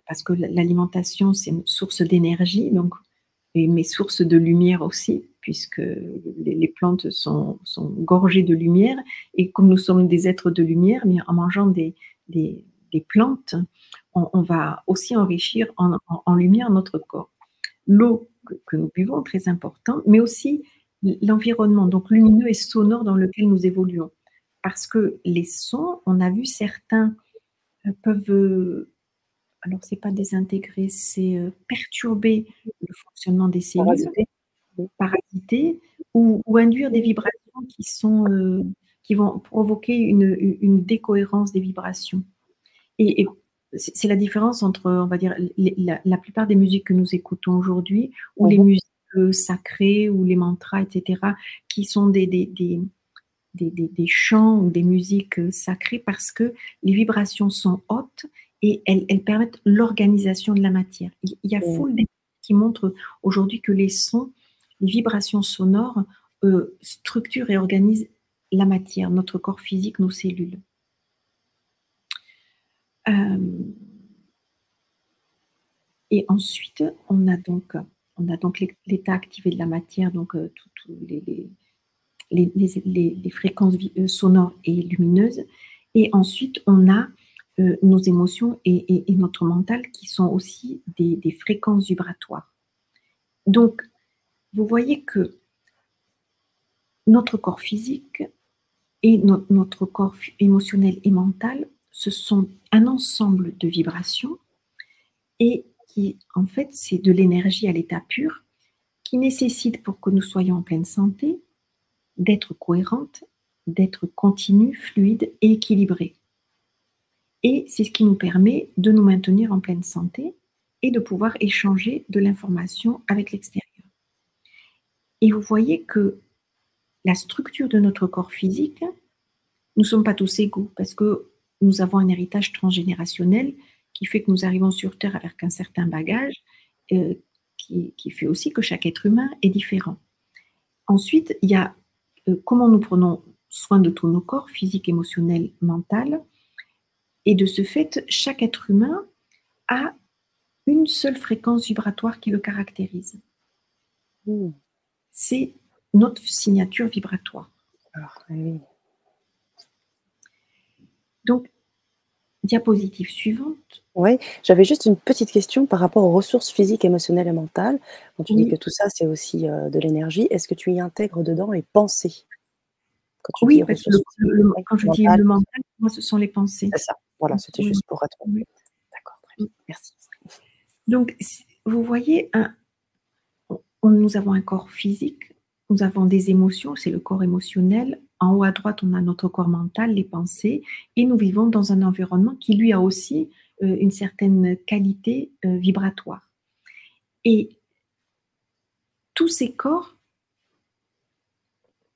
parce que l'alimentation, c'est une source d'énergie, mais source de lumière aussi, puisque les plantes sont gorgées de lumière. Et comme nous sommes des êtres de lumière, mais en mangeant des des plantes, on va aussi enrichir en lumière notre corps. L'eau que nous buvons, très important, mais aussi l'environnement, donc lumineux et sonore dans lequel nous évoluons. Parce que les sons, on a vu certains peuvent, alors c'est pas désintégrer, c'est perturber le fonctionnement des cellules, Parasité? Mmh. parasiter ou induire des vibrations qui vont provoquer une décohérence des vibrations. Et c'est la différence entre, on va dire, la plupart des musiques que nous écoutons aujourd'hui, ou les Mmh. musiques sacrées, ou les mantras, etc., qui sont des chants ou des musiques sacrées, parce que les vibrations sont hautes et elles permettent l'organisation de la matière. Il y a Mmh. foule d'études qui montrent aujourd'hui que les sons, les vibrations sonores structurent et organisent la matière, notre corps physique, nos cellules. Euh, Et ensuite, on a donc l'état activé de la matière, donc tous les fréquences sonores et lumineuses. Et ensuite, on a nos émotions et notre mental qui sont aussi des fréquences vibratoires. Donc, vous voyez que notre corps physique et notre corps émotionnel et mental, ce sont un ensemble de vibrations et qui, en fait, c'est de l'énergie à l'état pur qui nécessite, pour que nous soyons en pleine santé, d'être cohérente, d'être continue, fluide et équilibrée. Et c'est ce qui nous permet de nous maintenir en pleine santé et de pouvoir échanger de l'information avec l'extérieur. Et vous voyez que la structure de notre corps physique, nous ne sommes pas tous égaux parce que nous avons un héritage transgénérationnel qui fait que nous arrivons sur Terre avec un certain bagage euh, qui fait aussi que chaque être humain est différent. Ensuite, il y a comment nous prenons soin de tous nos corps, physique, émotionnel, mental. Et de ce fait, chaque être humain a une seule fréquence vibratoire qui le caractérise. Mmh. C'est notre signature vibratoire. Alors, oui. Donc, diapositive suivante. Ouais, j'avais juste une petite question par rapport aux ressources physiques, émotionnelles et mentales. Quand tu dis que Oui, tout ça, c'est aussi, de l'énergie, est-ce que tu y intègres dedans les pensées? Quand tu dis oui, parce que ressources physiques, oui, quand je dis mentales, le mental, moi, ce sont les pensées. c'est ça. Voilà, c'était Oui, juste pour être oui, d'accord, très bien, oui. merci. Donc, vous voyez, nous avons un corps physique, nous avons des émotions, c'est le corps émotionnel. En haut à droite, on a notre corps mental, les pensées, et nous vivons dans un environnement qui, lui, a aussi une certaine qualité vibratoire. Et tous ces corps,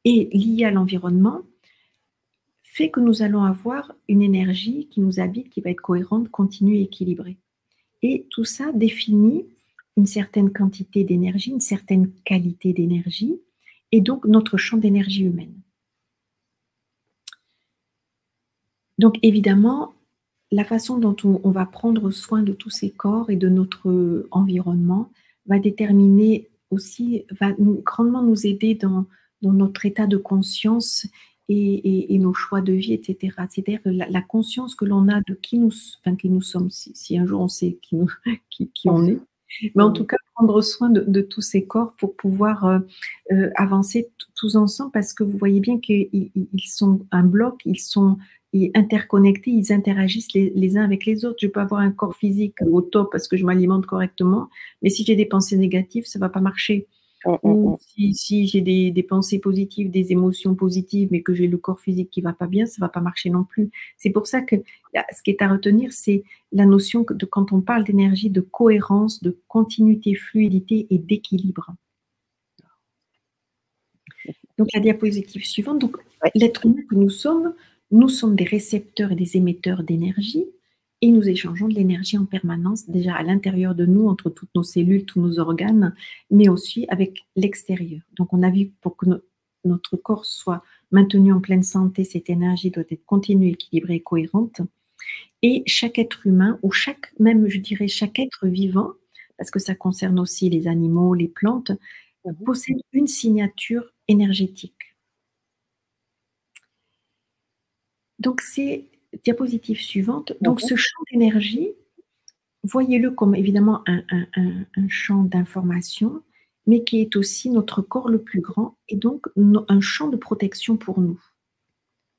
et liés à l'environnement, fait que nous allons avoir une énergie qui nous habite, qui va être cohérente, continue et équilibrée. Et tout ça définit une certaine quantité d'énergie, une certaine qualité d'énergie, et donc notre champ d'énergie humaine. Donc évidemment, la façon dont on va prendre soin de tous ces corps et de notre environnement va déterminer aussi, va grandement nous aider dans notre état de conscience et nos choix de vie, etc. C'est-à-dire que la conscience que l'on a de qui nous sommes, si un jour on sait qui on est, mais en Mmh. tout cas prendre soin de tous ces corps pour pouvoir avancer tous ensemble, parce que vous voyez bien qu'ils sont un bloc, ils sont interconnectés, ils interagissent les uns avec les autres. Je peux avoir un corps physique au top parce que je m'alimente correctement, mais si j'ai des pensées négatives, ça ne va pas marcher. Mmh, mmh, Ou mmh. si j'ai des pensées positives, des émotions positives, mais que j'ai le corps physique qui ne va pas bien, ça ne va pas marcher non plus. C'est pour ça que ce qui est à retenir, c'est la notion de, quand on parle d'énergie, de cohérence, de continuité, fluidité et d'équilibre. Donc la diapositive suivante, donc Ouais. l'être humain que nous sommes des récepteurs et des émetteurs d'énergie et nous échangeons de l'énergie en permanence, déjà à l'intérieur de nous, entre toutes nos cellules, tous nos organes, mais aussi avec l'extérieur. Donc on a vu, pour que notre corps soit maintenu en pleine santé, cette énergie doit être continue, équilibrée et cohérente. Et chaque être humain, ou même je dirais chaque être vivant, parce que ça concerne aussi les animaux, les plantes, Mmh. possède une signature énergétique. Donc c'est diapositive suivante. Mmh Donc, mh. ce champ d'énergie, voyez-le comme évidemment un champ d'information, mais qui est aussi notre corps le plus grand et donc un champ de protection pour nous.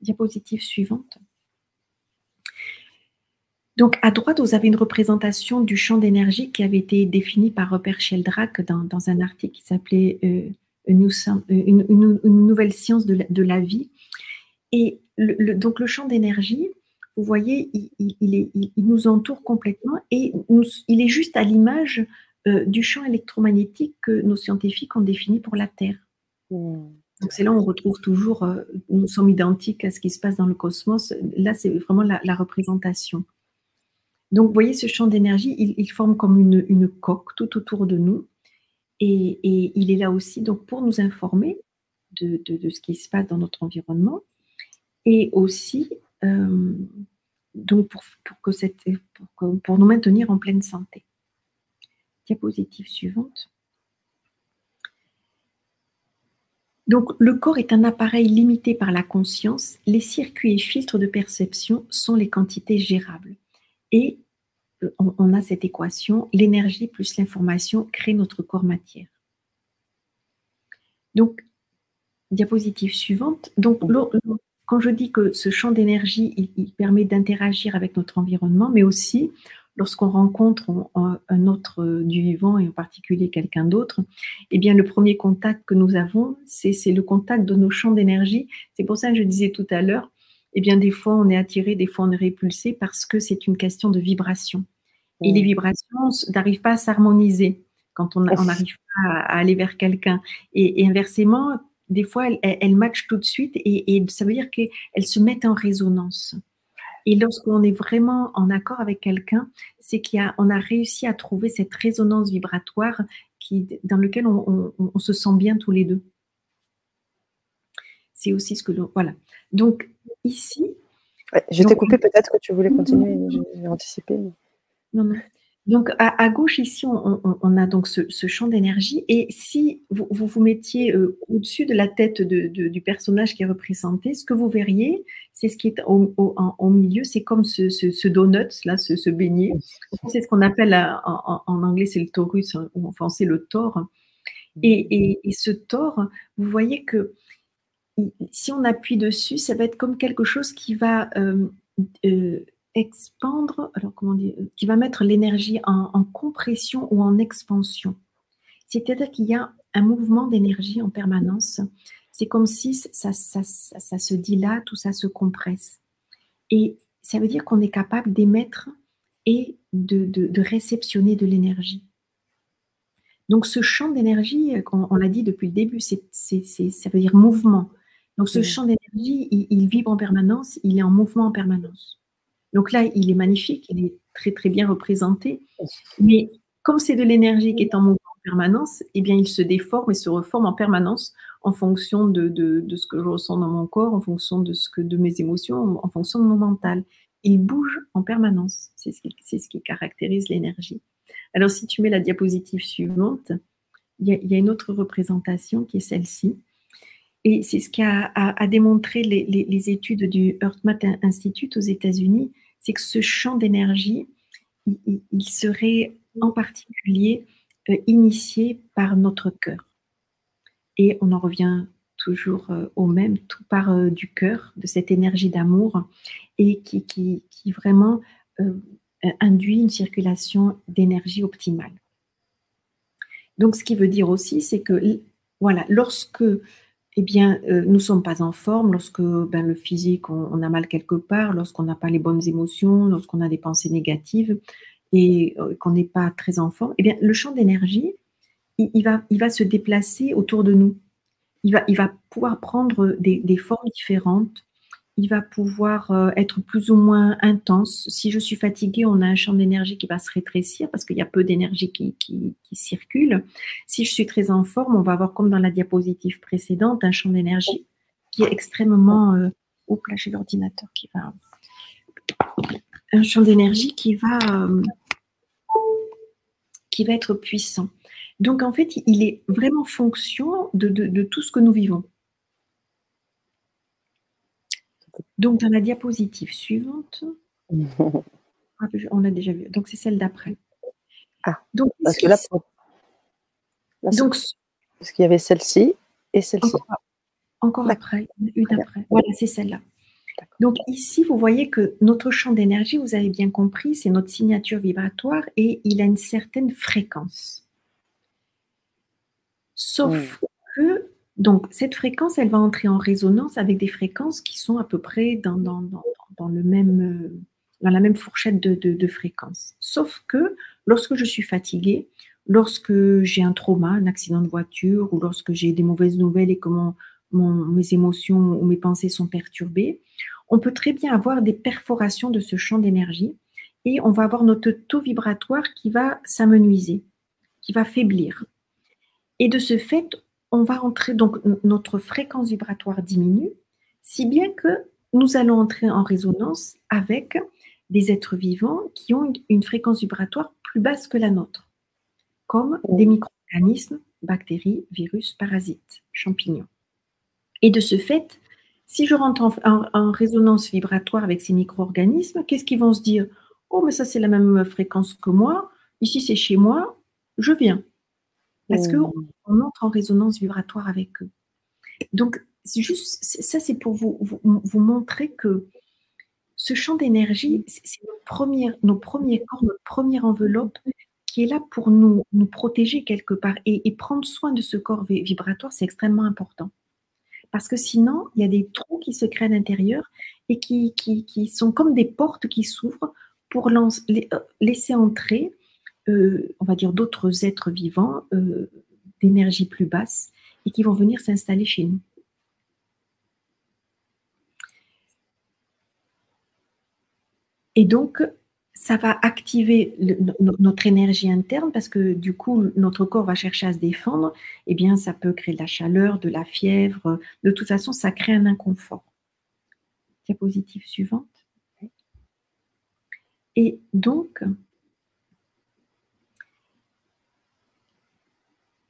Diapositive suivante. Donc, à droite, vous avez une représentation du champ d'énergie qui avait été défini par Rupert Sheldrake dans un article qui s'appelait une nouvelle science de la vie. Et donc, le champ d'énergie, vous voyez, il nous entoure complètement et il est juste à l'image du champ électromagnétique que nos scientifiques ont défini pour la Terre. Mmh. Donc, c'est là où on retrouve toujours, nous sommes identiques à ce qui se passe dans le cosmos. Là, c'est vraiment la représentation. Donc, vous voyez, ce champ d'énergie, il forme comme une coque tout autour de nous. Et il est là aussi donc, pour nous informer de ce qui se passe dans notre environnement. Et aussi, donc pour nous maintenir en pleine santé. Diapositive suivante. Donc, le corps est un appareil limité par la conscience. Les circuits et filtres de perception sont les quantités gérables. Et on a cette équation, l'énergie plus l'information crée notre corps matière. Donc, diapositive suivante. Donc, quand je dis que ce champ d'énergie, il permet d'interagir avec notre environnement, mais aussi lorsqu'on rencontre un autre du vivant, et en particulier quelqu'un d'autre, eh bien, le premier contact que nous avons, c'est le contact de nos champs d'énergie. C'est pour ça que je disais tout à l'heure, eh bien, des fois, on est attiré, des fois, on est répulsé, parce que c'est une question de vibration. Et les vibrations n'arrivent pas à s'harmoniser quand on n'arrive pas à aller vers quelqu'un. Et inversement, des fois, elles matchent tout de suite et ça veut dire qu'elles se mettent en résonance. Et lorsqu'on est vraiment en accord avec quelqu'un, c'est qu'on a réussi à trouver cette résonance vibratoire dans laquelle on se sent bien tous les deux. C'est aussi ce que l'on... Voilà. Donc, ici... Ouais, je t'ai coupé, peut-être que tu voulais continuer, j'ai anticipé. Non, non. Donc, à gauche, ici, on a donc ce champ d'énergie. Et si vous mettiez au-dessus de la tête du personnage qui est représenté, ce que vous verriez, c'est ce qui est au milieu, c'est comme ce donut, là, ce beignet. C'est ce qu'on appelle, en anglais, c'est le torus, ou en français, le tore. Et ce tore, vous voyez que si on appuie dessus, ça va être comme quelque chose qui va expandre, alors comment dire, qui va mettre l'énergie en compression ou en expansion. C'est-à-dire qu'il y a un mouvement d'énergie en permanence. C'est comme si ça se dilate ou ça se compresse. Et ça veut dire qu'on est capable d'émettre et de réceptionner de l'énergie. Donc ce champ d'énergie, on l'a dit depuis le début, ça veut dire mouvement. Donc ce champ d'énergie, il vibre en permanence, il est en mouvement en permanence. Donc là, il est magnifique, il est très très bien représenté. Mais comme c'est de l'énergie qui est en mouvement en permanence, eh bien il se déforme et se reforme en permanence en fonction de ce que je ressens dans mon corps, en fonction de mes émotions, en fonction de mon mental. Il bouge en permanence. C'est ce qui caractérise l'énergie. Alors si tu mets la diapositive suivante, il y a une autre représentation qui est celle-ci. Et c'est ce qu'a démontré les études du HeartMath Institute aux États-Unis, c'est que ce champ d'énergie, il serait en particulier initié par notre cœur. Et on en revient toujours au même, tout part du cœur, de cette énergie d'amour, et qui vraiment induit une circulation d'énergie optimale. Donc, ce qui veut dire aussi, c'est que, voilà, lorsque nous ne sommes pas en forme, lorsque le physique, on a mal quelque part, lorsqu'on n'a pas les bonnes émotions, lorsqu'on a des pensées négatives et qu'on n'est pas très en forme, eh bien, le champ d'énergie, il va se déplacer autour de nous. Il va pouvoir prendre des formes différentes. Il va pouvoir être plus ou moins intense. Si je suis fatiguée, on a un champ d'énergie qui va se rétrécir parce qu'il y a peu d'énergie qui circule. Si je suis très en forme, on va avoir, comme dans la diapositive précédente, un champ d'énergie qui est extrêmement... Oups, là j'ai l'ordinateur qui va... Un champ d'énergie qui va être puissant. Donc en fait, il est vraiment fonction de tout ce que nous vivons. Donc, dans la diapositive suivante, on a déjà vu, donc c'est celle d'après. Ah, Donc, parce que là, donc, parce qu'il y avait celle-ci et celle-ci. encore après, une après. Voilà, c'est celle-là. D'accord. Donc ici, vous voyez que notre champ d'énergie, vous avez bien compris, c'est notre signature vibratoire et il a une certaine fréquence. Sauf que, donc, cette fréquence, elle va entrer en résonance avec des fréquences qui sont à peu près dans le même, dans la même fourchette de fréquence. Sauf que lorsque je suis fatiguée, lorsque j'ai un trauma, un accident de voiture, ou lorsque j'ai des mauvaises nouvelles et que mes émotions ou mes pensées sont perturbées, on peut très bien avoir des perforations de ce champ d'énergie et on va avoir notre taux vibratoire qui va s'amenuiser, qui va faiblir. Et de ce fait, on va entrer, donc notre fréquence vibratoire diminue, si bien que nous allons entrer en résonance avec des êtres vivants qui ont une fréquence vibratoire plus basse que la nôtre, comme des micro-organismes, bactéries, virus, parasites, champignons. Et de ce fait, si je rentre en résonance vibratoire avec ces micro-organismes, qu'est-ce qu'ils vont se dire? Oh, mais ça, c'est la même fréquence que moi. Ici, c'est chez moi. Je viens. Parce qu'on entre en résonance vibratoire avec eux. Donc, ça, c'est pour vous montrer que ce champ d'énergie, c'est nos premiers corps, notre première enveloppe qui est là pour nous protéger quelque part. Et prendre soin de ce corps vibratoire, c'est extrêmement important. Parce que sinon, il y a des trous qui se créent à l'intérieur et qui sont comme des portes qui s'ouvrent pour laisser entrer, on va dire, d'autres êtres vivants d'énergie plus basse et qui vont venir s'installer chez nous. Et donc, ça va activer notre énergie interne parce que du coup, notre corps va chercher à se défendre. Eh bien, ça peut créer de la chaleur, de la fièvre. De toute façon, ça crée un inconfort. Diapositive suivante. Et donc,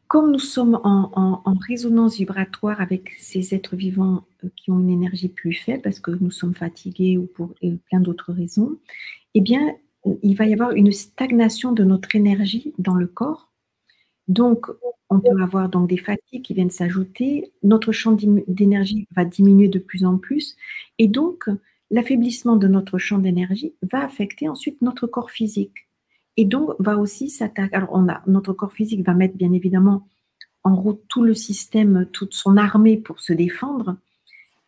comme nous sommes en résonance vibratoire avec ces êtres vivants qui ont une énergie plus faible parce que nous sommes fatigués ou pour plein d'autres raisons, eh bien, il va y avoir une stagnation de notre énergie dans le corps. Donc, on peut avoir donc des fatigues qui viennent s'ajouter, notre champ d'énergie va diminuer de plus en plus, et donc l'affaiblissement de notre champ d'énergie va affecter ensuite notre corps physique. Et donc, va aussi s'attaquer. Alors, notre corps physique va mettre bien évidemment en route tout le système, toute son armée pour se défendre,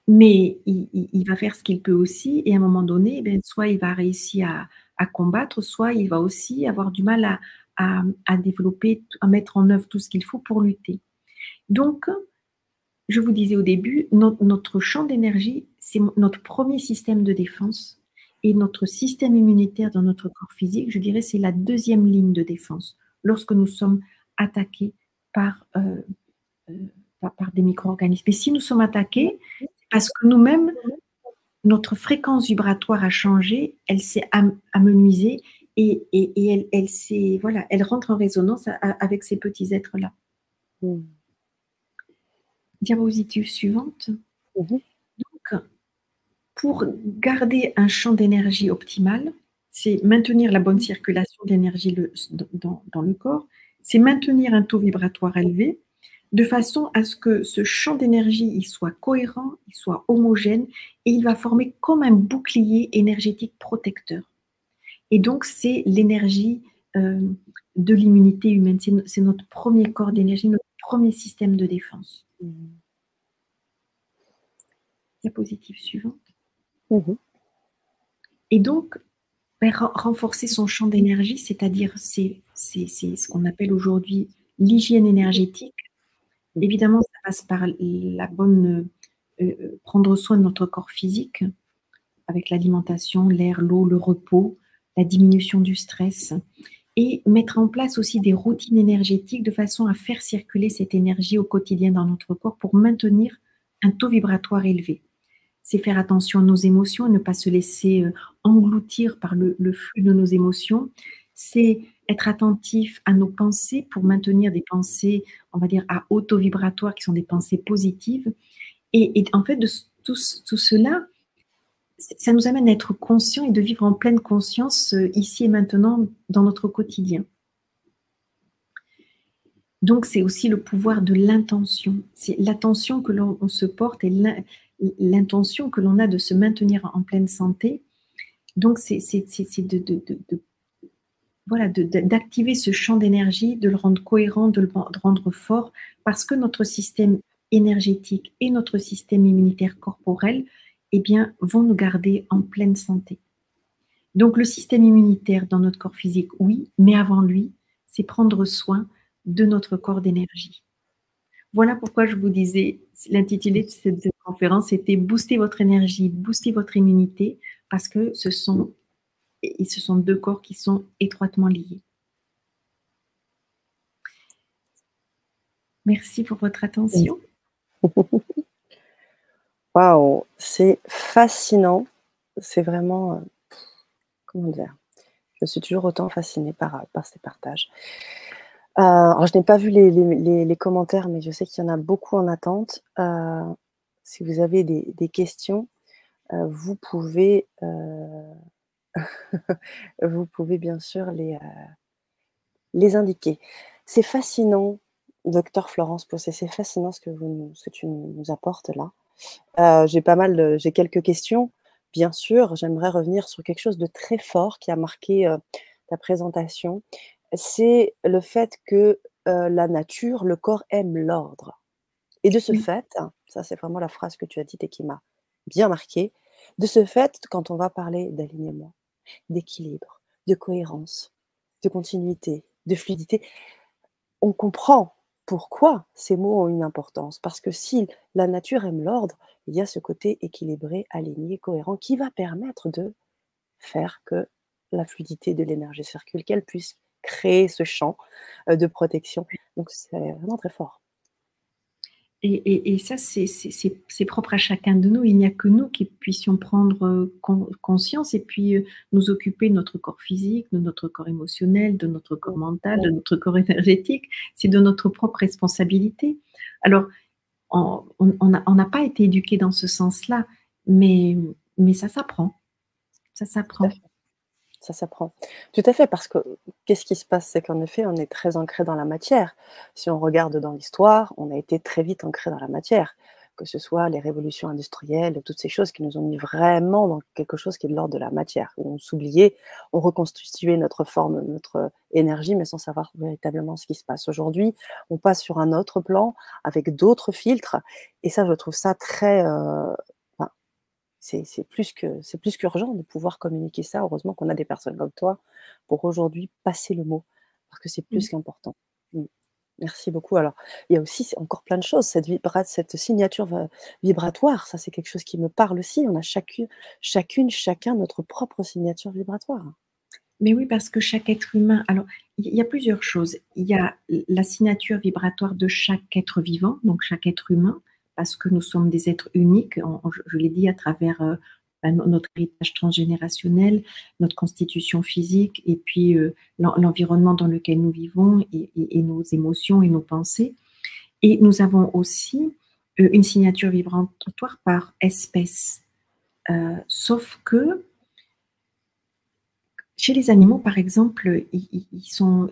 mais il va faire ce qu'il peut aussi, et à un moment donné, soit il va réussir à combattre, soit il va aussi avoir du mal à développer, à mettre en œuvre tout ce qu'il faut pour lutter. Donc, je vous disais au début, notre champ d'énergie, c'est notre premier système de défense, et notre système immunitaire dans notre corps physique, je dirais, c'est la deuxième ligne de défense lorsque nous sommes attaqués par des micro-organismes. Et si nous sommes attaqués, c'est parce que nous-mêmes, notre fréquence vibratoire a changé, elle s'est amenuisée et elle rentre en résonance avec ces petits êtres-là. Diapositive suivante. Donc, pour garder un champ d'énergie optimal, c'est maintenir la bonne circulation d'énergie dans le corps, c'est maintenir un taux vibratoire élevé, de façon à ce que ce champ d'énergie il soit cohérent, il soit homogène, et il va former comme un bouclier énergétique protecteur. Et donc, c'est l'énergie de l'immunité humaine, c'est notre premier corps d'énergie, notre premier système de défense. Diapositive suivante. Et donc, renforcer son champ d'énergie, c'est-à-dire c'est ce qu'on appelle aujourd'hui l'hygiène énergétique. Évidemment, ça passe par la bonne prendre soin de notre corps physique avec l'alimentation, l'air, l'eau, le repos, la diminution du stress, et mettre en place aussi des routines énergétiques de façon à faire circuler cette énergie au quotidien dans notre corps pour maintenir un taux vibratoire élevé. C'est faire attention à nos émotions et ne pas se laisser engloutir par le flux de nos émotions. C'est être attentif à nos pensées pour maintenir des pensées, on va dire, à haut taux vibratoire, qui sont des pensées positives. Et en fait, de tout cela, ça nous amène à être conscient et de vivre en pleine conscience ici et maintenant dans notre quotidien. Donc, c'est aussi le pouvoir de l'intention. C'est l'attention que l'on se porte et l'intention que l'on a de se maintenir en pleine santé. Donc, c'est voilà, d'activer ce champ d'énergie, de le rendre cohérent, de le rendre fort, parce que notre système énergétique et notre système immunitaire corporel, eh bien, vont nous garder en pleine santé. Donc, le système immunitaire dans notre corps physique, oui, mais avant lui, c'est prendre soin de notre corps d'énergie. Voilà pourquoi je vous disais, l'intitulé de cette conférence était « Booster votre énergie, booster votre immunité », parce que ce sont deux corps qui sont étroitement liés. Merci pour votre attention. Waouh, c'est fascinant. C'est vraiment, comment dire? Je suis toujours autant fascinée par ces partages. Alors je n'ai pas vu les commentaires, mais je sais qu'il y en a beaucoup en attente. Si vous avez des questions, vous pouvez bien sûr les indiquer. C'est fascinant, docteur Florence Possé, c'est fascinant ce que tu nous apportes là. J'ai quelques questions. Bien sûr, j'aimerais revenir sur quelque chose de très fort qui a marqué, ta présentation. C'est le fait que, la nature, le corps aime l'ordre et de ce Oui. fait, ça c'est vraiment la phrase que tu as dite et qui m'a bien marquée. De ce fait, quand on va parler d'alignement, d'équilibre, de cohérence, de continuité, de fluidité, on comprend pourquoi ces mots ont une importance. Parce que si la nature aime l'ordre, il y a ce côté équilibré, aligné, cohérent qui va permettre de faire que la fluidité de l'énergie circule, qu'elle puisse créer ce champ, de protection. Donc c'est vraiment très fort. Et ça, c'est propre à chacun de nous. Il n'y a que nous qui puissions prendre conscience et puis nous occuper de notre corps physique, de notre corps émotionnel, de notre corps mental, de notre corps énergétique. C'est de notre propre responsabilité. Alors, on n'a pas été éduqué dans ce sens-là, mais ça s'apprend. Ça Tout s'apprend. à fait. Ça s'apprend. Tout à fait, parce que qu'est-ce qui se passe? C'est qu'en effet, on est très ancré dans la matière. Si on regarde dans l'histoire, on a été très vite ancré dans la matière, que ce soit les révolutions industrielles, toutes ces choses qui nous ont mis vraiment dans quelque chose qui est de l'ordre de la matière, où on s'oubliait, on reconstituait notre forme, notre énergie, mais sans savoir véritablement ce qui se passe. Aujourd'hui, on passe sur un autre plan, avec d'autres filtres, et ça, je trouve ça très, enfin, c'est plus qu'urgent de pouvoir communiquer ça. Heureusement qu'on a des personnes comme toi pour aujourd'hui passer le mot, parce que c'est plus Oui. qu'important. Mmh. Merci beaucoup. Alors, il y a aussi encore plein de choses, cette signature vibratoire, ça c'est quelque chose qui me parle aussi. On a chacun notre propre signature vibratoire. Mais oui, parce que chaque être humain, alors il y a plusieurs choses. Il y a la signature vibratoire de chaque être vivant, donc chaque être humain, parce que nous sommes des êtres uniques, je l'ai dit, à travers notre héritage transgénérationnel, notre constitution physique et puis l'environnement dans lequel nous vivons et nos émotions et nos pensées. Et nous avons aussi une signature vibratoire par espèce. Sauf que chez les animaux, par exemple, ils ont,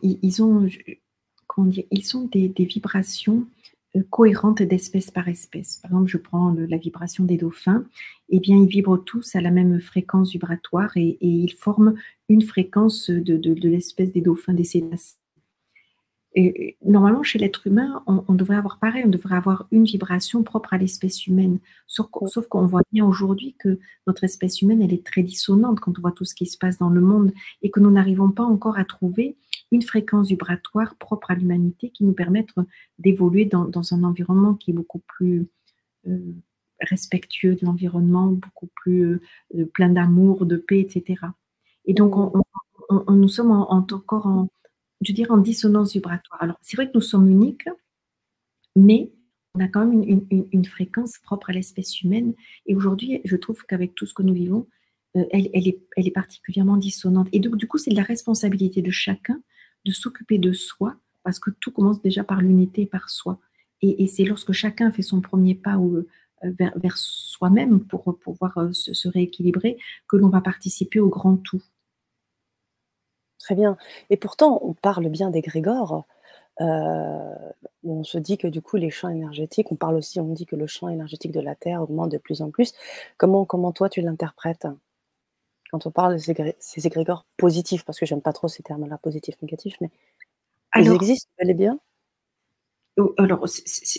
comment dire, ils ont des vibrations cohérentes d'espèce par espèce. Par exemple, je prends la vibration des dauphins. Eh bien, ils vibrent tous à la même fréquence vibratoire et ils forment une fréquence de l'espèce des dauphins, des cétacés. Et normalement, chez l'être humain, on devrait avoir pareil, on devrait avoir une vibration propre à l'espèce humaine. Sauf qu'on voit bien aujourd'hui que notre espèce humaine, elle est très dissonante quand on voit tout ce qui se passe dans le monde et que nous n'arrivons pas encore à trouver une fréquence vibratoire propre à l'humanité qui nous permette d'évoluer dans un environnement qui est beaucoup plus respectueux de l'environnement, beaucoup plus plein d'amour, de paix, etc. Et donc, nous sommes encore je dirais en dissonance vibratoire. Alors, c'est vrai que nous sommes uniques, mais on a quand même une fréquence propre à l'espèce humaine. Et aujourd'hui, je trouve qu'avec tout ce que nous vivons, elle est particulièrement dissonante. Et donc, du coup, c'est de la responsabilité de chacun de s'occuper de soi, parce que tout commence déjà par l'unité, par soi. Et c'est lorsque chacun fait son premier pas vers soi-même pour pouvoir se rééquilibrer, que l'on va participer au grand tout. Très bien et pourtant on parle bien d'égrégore, heu, on se dit que du coup les champs énergétiques on dit que le champ énergétique de la Terre augmente de plus en plus. Comment toi tu l'interprètes? Quand on parle de ces égrégores positifs, parce que j'aime pas trop ces termes-là, positifs, négatifs, mais ils Alors existent bel et bien? alors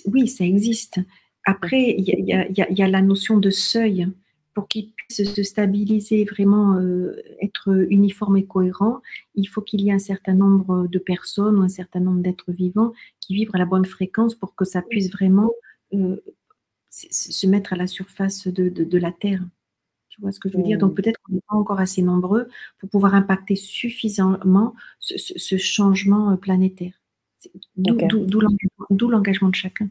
oui, ça existe. Mmh. Après, il y a la notion de seuil. Pour qu'il puisse se stabiliser, vraiment, être uniforme et cohérent, il faut qu'il y ait un certain nombre de personnes ou un certain nombre d'êtres vivants qui vibrent à la bonne fréquence pour que ça puisse vraiment, heu, se mettre à la surface de la terre. Tu vois ce que je veux dire? Donc Mmh. peut-être qu'on n'est pas encore assez nombreux pour pouvoir impacter suffisamment ce changement, planétaire. C'est OK. d'où l'engagement de chacun.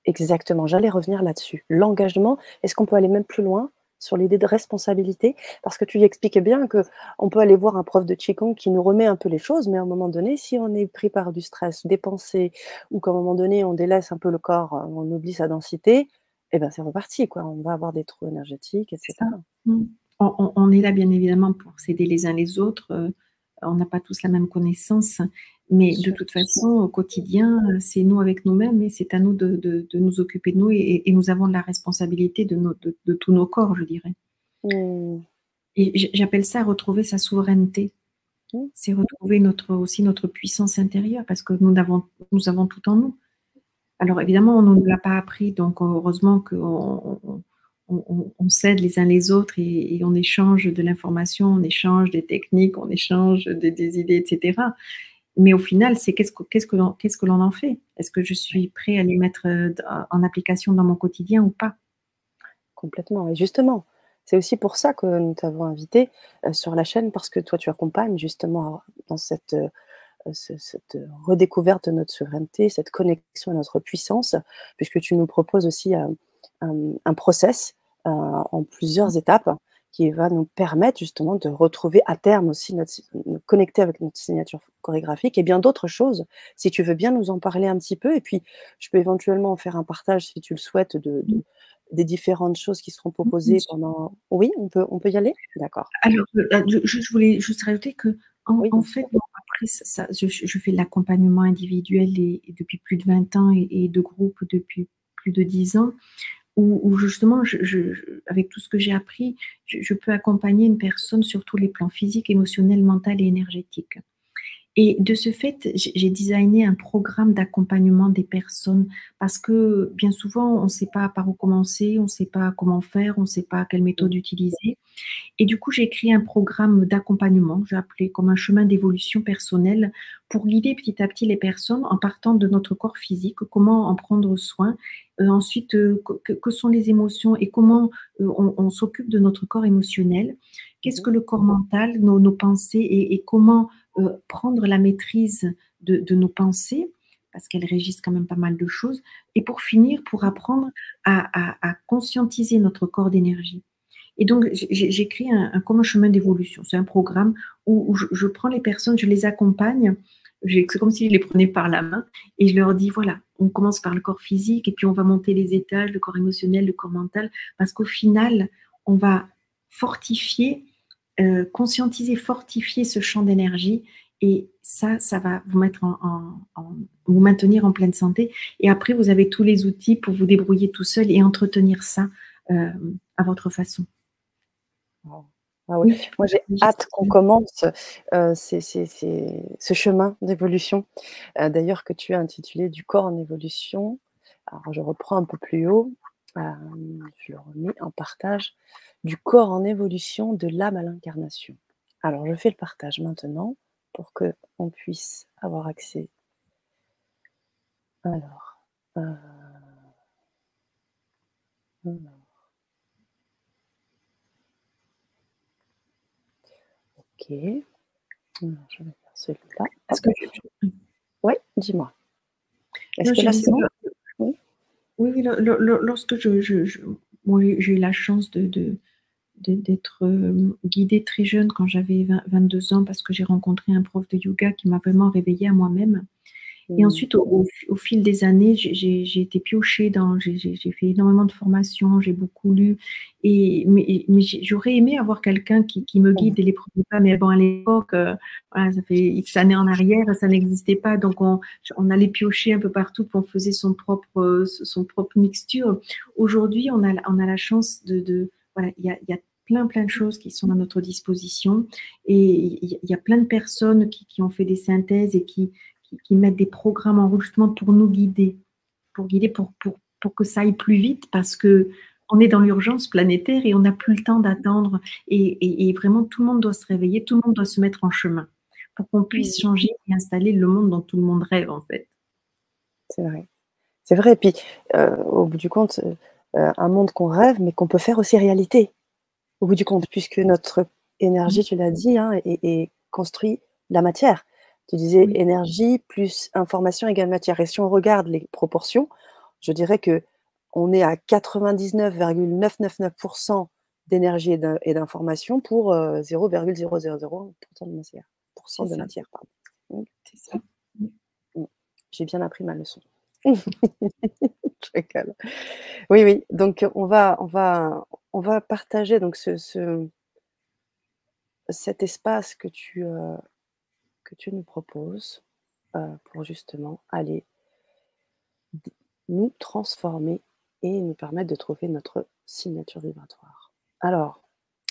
Exactement, j'allais revenir là-dessus. L'engagement, est-ce qu'on peut aller même plus loin sur l'idée de responsabilité? Parce que tu expliquais bien qu'on peut aller voir un prof de qigong qui nous remet un peu les choses, mais à un moment donné, si on est pris par du stress, des pensées ou qu'à un moment donné, on délaisse un peu le corps, on oublie sa densité, et ben, c'est reparti quoi, on va avoir des trous énergétiques et C'est ça. cetera. Mmh. On est là bien évidemment pour s'aider les uns les autres, on n'a pas tous la même connaissance, mais de Sûr. toute façon, au quotidien, c'est nous avec nous-mêmes et c'est à nous de nous occuper de nous et nous avons la responsabilité de tous nos corps, je dirais. Mmh. Et j'appelle ça retrouver sa souveraineté. Mmh. C'est retrouver aussi notre puissance intérieure parce que nous avons tout en nous. Alors évidemment, on ne nous l'a pas appris, donc heureusement qu'on s'aide les uns les autres et on échange de l'information, on échange des techniques, on échange des idées, et cetera. Mais au final, c'est qu'est-ce que l'on en fait? Est-ce que je Ouais, suis prêt à les mettre, en application dans mon quotidien ou pas? complètement et justement, c'est aussi pour ça que nous t'avons invité, sur la chaîne parce que toi, tu accompagnes justement dans cette redécouverte de notre souveraineté, cette connexion à notre puissance, puisque tu nous proposes aussi un process en plusieurs étapes qui va nous permettre justement de retrouver à terme aussi nous connecter avec notre signature chorégraphique et bien d'autres choses. Si tu veux bien nous en parler un petit peu et puis je peux éventuellement en faire un partage si tu le souhaites Mmh. des différentes choses qui seront Mmh, bien proposées sûr. pendant oui, on peut y aller? D'accord. Alors, je voulais juste rajouter qu'Oui, en bien fait, sûr. bon, après je fais de l'accompagnement individuel et depuis plus de 20 ans et de groupe depuis plus de 10 ans où justement avec tout ce que j'ai appris, je peux accompagner une personne sur tous les plans physiques, émotionnels, mental et énergétique. Et de ce fait, j'ai designé un programme d'accompagnement des personnes parce que bien souvent, on ne sait pas par où commencer, on ne sait pas comment faire, on ne sait pas quelle Mmh. méthode utiliser. Et du coup, j'ai créé un programme d'accompagnement, j'ai appelé comme un chemin d'évolution personnelle pour guider petit à petit les personnes en partant de notre corps physique, comment en prendre soin, ensuite, que sont les émotions et comment, on s'occupe de notre corps émotionnel. Qu'est-ce Mmh. que le corps mental, nos pensées et comment, prendre la maîtrise de nos pensées, parce qu'elles régissent quand même pas mal de choses et pour finir, pour apprendre à conscientiser notre corps d'énergie. Et donc, j'ai créé un comme un chemin d'évolution. C'est un programme où je prends les personnes, je les accompagne. C'est comme si je les prenais par la main et je leur dis, voilà, on commence par le corps physique et puis on va monter les étages, le corps émotionnel, le corps mental, parce qu'au final, on va fortifier, conscientiser, fortifier ce champ d'énergie et ça va vous mettre vous maintenir en pleine santé. Et après, vous avez tous les outils pour vous débrouiller tout seul et entretenir ça à votre façon. Wow. Ah ouais. Oui, tu peux Moi, j'ai partager hâte si qu'on tu veux. commence, ce chemin d'évolution, d'ailleurs que tu as intitulé «Du corps en évolution». Alors je reprends un peu plus haut, je le remets en partage. «Du corps en évolution, de l'âme à l'incarnation». Alors je fais le partage maintenant pour qu'on puisse avoir accès. Alors, alors, OK. Alors je vais faire celui-là. Parce Hop. que Ouais, dis-moi. Est-ce non, que je là c'est disais, bon? Oui? oui, oui, lorsque moi, j'ai eu la chance d'être, guidée très jeune quand j'avais 22 ans parce que j'ai rencontré un prof de yoga qui m'a vraiment réveillée à moi-même Et Mmh. ensuite, au fil des années, j'ai été piochée dans j'ai fait énormément de formations, j'ai beaucoup lu et mais j'aurais aimé avoir quelqu'un qui me guide Mmh. dès les premiers pas, mais bon, à l'époque, voilà, ça fait X années en arrière, ça n'existait pas, donc on allait piocher un peu partout, puis on faisait son propre mixture. Aujourd'hui, on a la chance voilà, il y a plein de choses qui sont à notre disposition et il y a plein de personnes qui ont fait des synthèses et qui mettent des programmes en route justement pour nous guider, pour que ça aille plus vite parce que on est dans l'urgence planétaire et on n'a plus le temps d'attendre. Et vraiment, tout le monde doit se réveiller, tout le monde doit se mettre en chemin pour qu'on puisse Mmh. changer et installer le monde dont tout le monde rêve, en fait. C'est vrai. C'est vrai et puis, au bout du compte, un monde qu'on rêve, mais qu'on peut faire aussi réalité, au bout du compte, puisque notre Mmh. énergie, tu l'as dit, hein, construit la matière. Tu disais Oui, énergie plus information égale matière et si on regarde les proportions, je dirais qu'on est à 99,999 d'énergie et d'information pour, 0,0001 de matière c'est de ça, matière, pardon. Mmh, c'est ça. Mmh. mmh. J'ai bien appris ma leçon. Je rigole. Oui, oui, donc on va partager donc cet espace que tu nous proposes, pour justement aller d nous transformer et nous permettre de trouver notre signature vibratoire. Alors,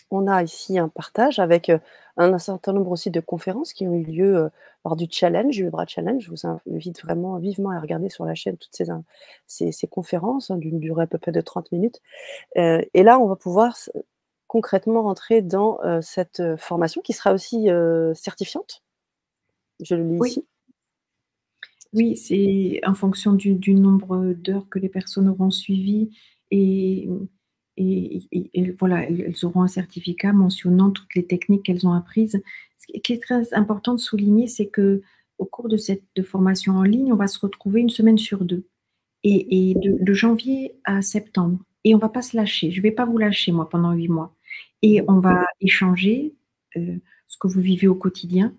on a ici un partage avec, un certain nombre aussi de conférences qui ont eu lieu, lors du challenge, du Vibra Challenge. Je vous invite vraiment vivement à regarder sur la chaîne toutes ces conférences, hein, d'une durée à peu près de 30 minutes. Et là, on va pouvoir concrètement rentrer dans, cette, formation qui sera aussi, certifiante. Je le lis Oui, ici. oui, c'est en fonction du nombre d'heures que les personnes auront suivi et et voilà, elles auront un certificat mentionnant toutes les techniques qu'elles ont apprises. Ce qui est très important de souligner, c'est qu'au cours de cette formation en ligne, on va se retrouver une semaine sur 2 et de janvier à septembre et on va pas se lâcher. Je vais pas vous lâcher moi pendant 8 mois et Mmh. on va échanger, ce que vous vivez au quotidien.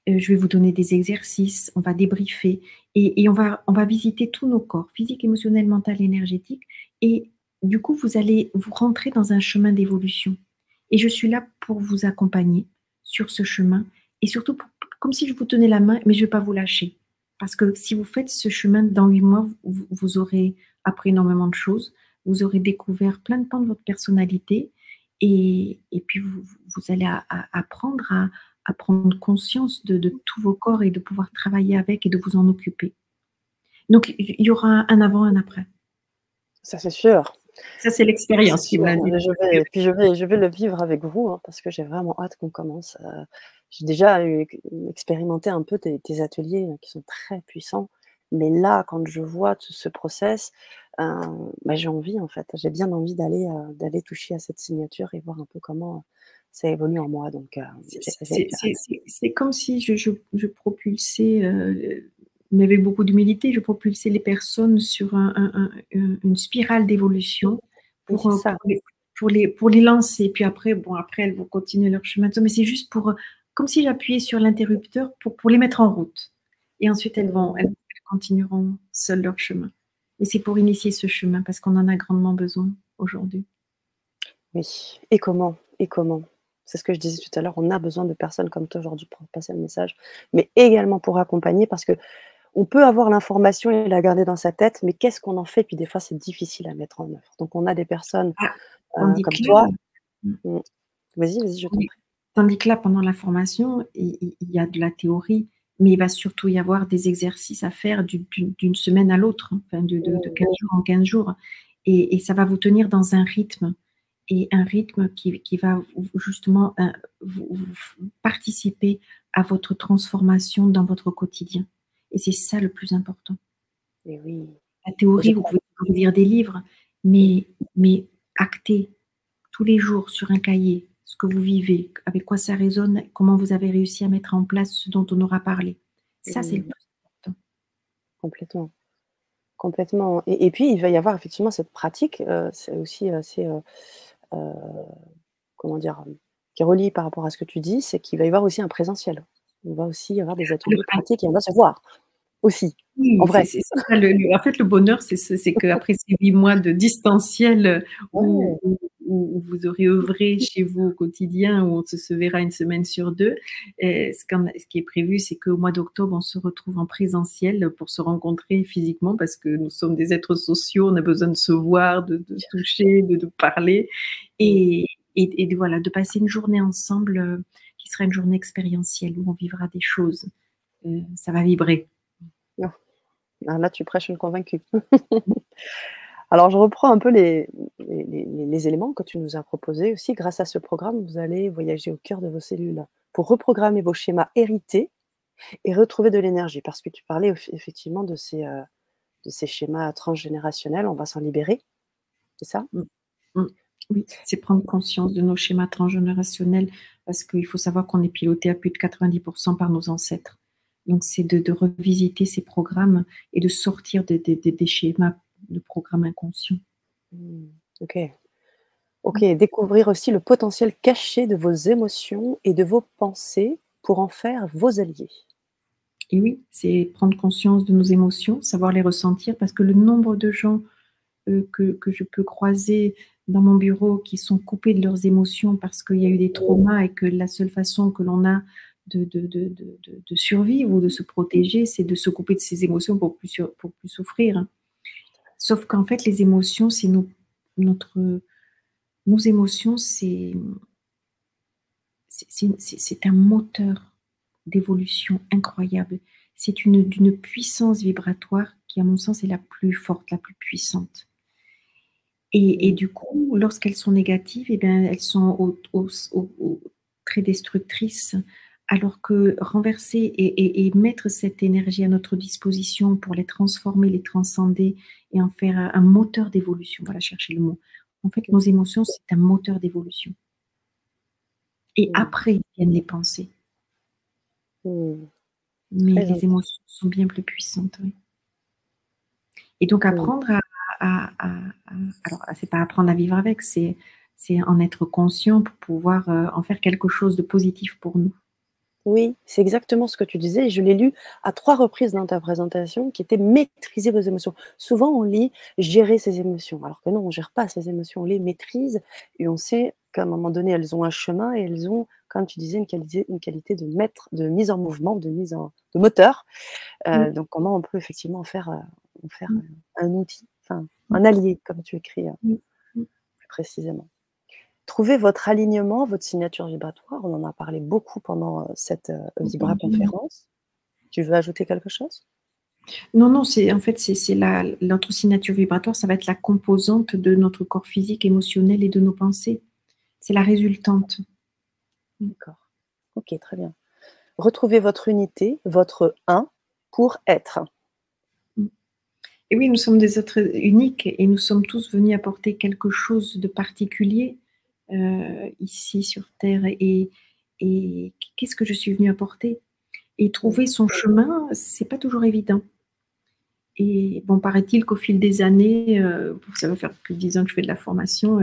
Je vais vous donner des exercices, on va débriefer et on va visiter tous nos corps, physique, émotionnel, mental, énergétique et du coup, vous allez vous rentrer dans un chemin d'évolution et je suis là pour vous accompagner sur ce chemin et surtout comme si je vous tenais la main, mais je ne vais pas vous lâcher. Parce que si vous faites ce chemin dans 8 mois, vous aurez appris énormément de choses, vous aurez découvert plein de pans de votre personnalité et puis vous allez apprendre à prendre conscience de tous vos corps et de pouvoir travailler avec et de vous en occuper. Donc il y aura un avant, un après. Ça, c'est sûr. Ça, c'est C'est l'expérience qui me sûr. l'a dit. Je vais le vivre avec vous, hein, parce que j'ai vraiment hâte qu'on commence, j'ai déjà expérimenté un peu tes ateliers, qui sont très puissants. Mais là, quand je vois tout ce process, heu, bah, j'ai envie, en fait. J'ai bien envie d'aller toucher à cette signature et voir un peu comment ça évolue en moi. Donc, j'ai hâte. C'est comme si je propulsais, mais avec beaucoup d'humilité, je propulsais les personnes sur une spirale d'évolution Oui, pour, c'est ça. pour les lancer. Puis après, bon, après elles vont continuer leur chemin, mais c'est juste pour, comme si j'appuyais sur l'interrupteur pour les mettre en route et ensuite elles Mmh. continueront seules leur chemin et c'est pour initier ce chemin parce qu'on en a grandement besoin aujourd'hui. Oui. Et comment? Et comment? C'est ce que je disais tout à l'heure, on a besoin de personnes comme toi aujourd'hui pour passer le message, mais également pour accompagner parce qu'on peut avoir l'information et la garder dans sa tête, mais qu'est-ce qu'on en fait? Puis des fois, c'est difficile à mettre en œuvre. Donc on a des personnes, Ah, tandis comme que là toi. mmh. Mmh. Vas-y, vas-y, je t'en Oui. prie. Tandis que là, pendant la formation, il y a de la théorie, mais il va surtout y avoir des exercices à faire d'une semaine à l'autre, hein, enfin de Mmh. 15 jours en 15 jours et ça va vous tenir dans un rythme et un rythme qui va vous justement, vous participer à votre transformation dans votre quotidien et c'est ça le plus important. Et oui, La et je théorie, vous crois. pouvez toujours lire des livres, mais acter tous les jours sur un cahier ce que vous vivez, avec quoi ça résonne, comment vous avez réussi à mettre en place ce dont on aura parlé. Ça, c'est le Mmh, plus important. complètement, complètement et puis il va y avoir effectivement cette pratique, c'est aussi assez, heu, comment dire? Qui est relié par rapport à ce que tu dis, c'est qu'il va y avoir aussi un présentiel. Il va aussi y avoir des Le ateliers pratiques et on va se voir. aussi, en Oui, vrai. c'est ça en fait, le bonheur, c'est qu'après ces 8 mois de distanciel, Ouais, où vous aurez œuvré chez vous au quotidien, où on se verra 1 semaine sur 2, ce qui est prévu, c'est qu'au mois d'octobre, on se retrouve en présentiel pour se rencontrer physiquement parce que nous sommes des êtres sociaux, on a besoin de se voir, de se bien sûr. toucher, de parler Mmh. et de voilà, de passer une journée ensemble, qui sera une journée expérientielle où on vivra des choses. Ça va vibrer. Non, ah là, tu prêches une convaincue. Alors je reprends un peu les éléments que tu nous as proposés aussi. Grâce à ce programme, vous allez voyager au cœur de vos cellules pour reprogrammer vos schémas hérités et retrouver de l'énergie. Parce que tu parlais effectivement de ces schémas transgénérationnels, on va s'en libérer, c'est ça? Mmh. Mmh. Oui, c'est prendre conscience de nos schémas transgénérationnels parce qu'il faut savoir qu'on est piloté à plus de 90 par nos ancêtres. Donc c'est de revisiter ces programmes et de sortir des schémas de programmes inconscients. Mmh, OK. OK, Mmh. découvrir aussi le potentiel caché de vos émotions et de vos pensées pour en faire vos alliés. Et oui, c'est prendre conscience de nos émotions, savoir les ressentir parce que le nombre de gens, que je peux croiser dans mon bureau qui sont coupés de leurs émotions parce qu'il y a eu des traumas et que la seule façon que l'on a de survivre ou de se protéger, c'est de se couper de ses émotions pour plus souffrir. Sauf qu'en fait, les émotions, c'est notre nos émotions, c'est un moteur d'évolution incroyable. C'est d'une puissance vibratoire qui, à mon sens, est la plus forte, la plus puissante. Et Mmh, du coup, lorsqu'elles sont négatives, eh bien, elles sont très destructrices, alors que renverser et mettre cette énergie à notre disposition pour les transformer, les transcender et en faire un moteur d'évolution, voilà, chercher le mot. En fait, nos émotions, c'est un moteur d'évolution et mmh, après viennent les pensées, mmh. mais Très les intéressant. émotions sont bien plus puissantes, oui. Et donc Mmh. apprendre à alors c'est pas apprendre à vivre avec, c'est en être conscient pour pouvoir, en faire quelque chose de positif pour nous. Oui, c'est exactement ce que tu disais et je l'ai lu à 3 reprises dans ta présentation qui était «maîtriser vos émotions». Souvent on lit «gérer ses émotions», alors que non, on gère pas ses émotions, on les maîtrise et on sait qu'à un moment donné, elles ont un chemin et elles ont, comme tu disais, une qualité de mise en mouvement, de moteur. Mmh, Donc comment on peut effectivement en faire, mmh, un outil, enfin mmh, un allié comme tu écris, mmh, mmh. plus précisément. Trouver votre alignement, votre signature vibratoire, on en a parlé beaucoup pendant, cette, Vibra Entendu. conférence. Tu veux ajouter quelque chose? Non, non, c'est en fait, c'est la notre signature vibratoire, ça va être la composante de notre corps physique, émotionnel et de nos pensées. C'est la résultante. Mmh, D'accord. OK, très bien. Retrouvez votre unité, votre un pour être. mmh. Et oui, nous sommes des êtres uniques et nous sommes tous venus apporter quelque chose de particulier, ici sur terre et qu'est-ce que je suis venue apporter? Et Mmh. trouver son chemin, c'est pas toujours évident. Et bon, paraît-il qu'au fil des années, ça va faire plus de 10 ans que je fais de la formation,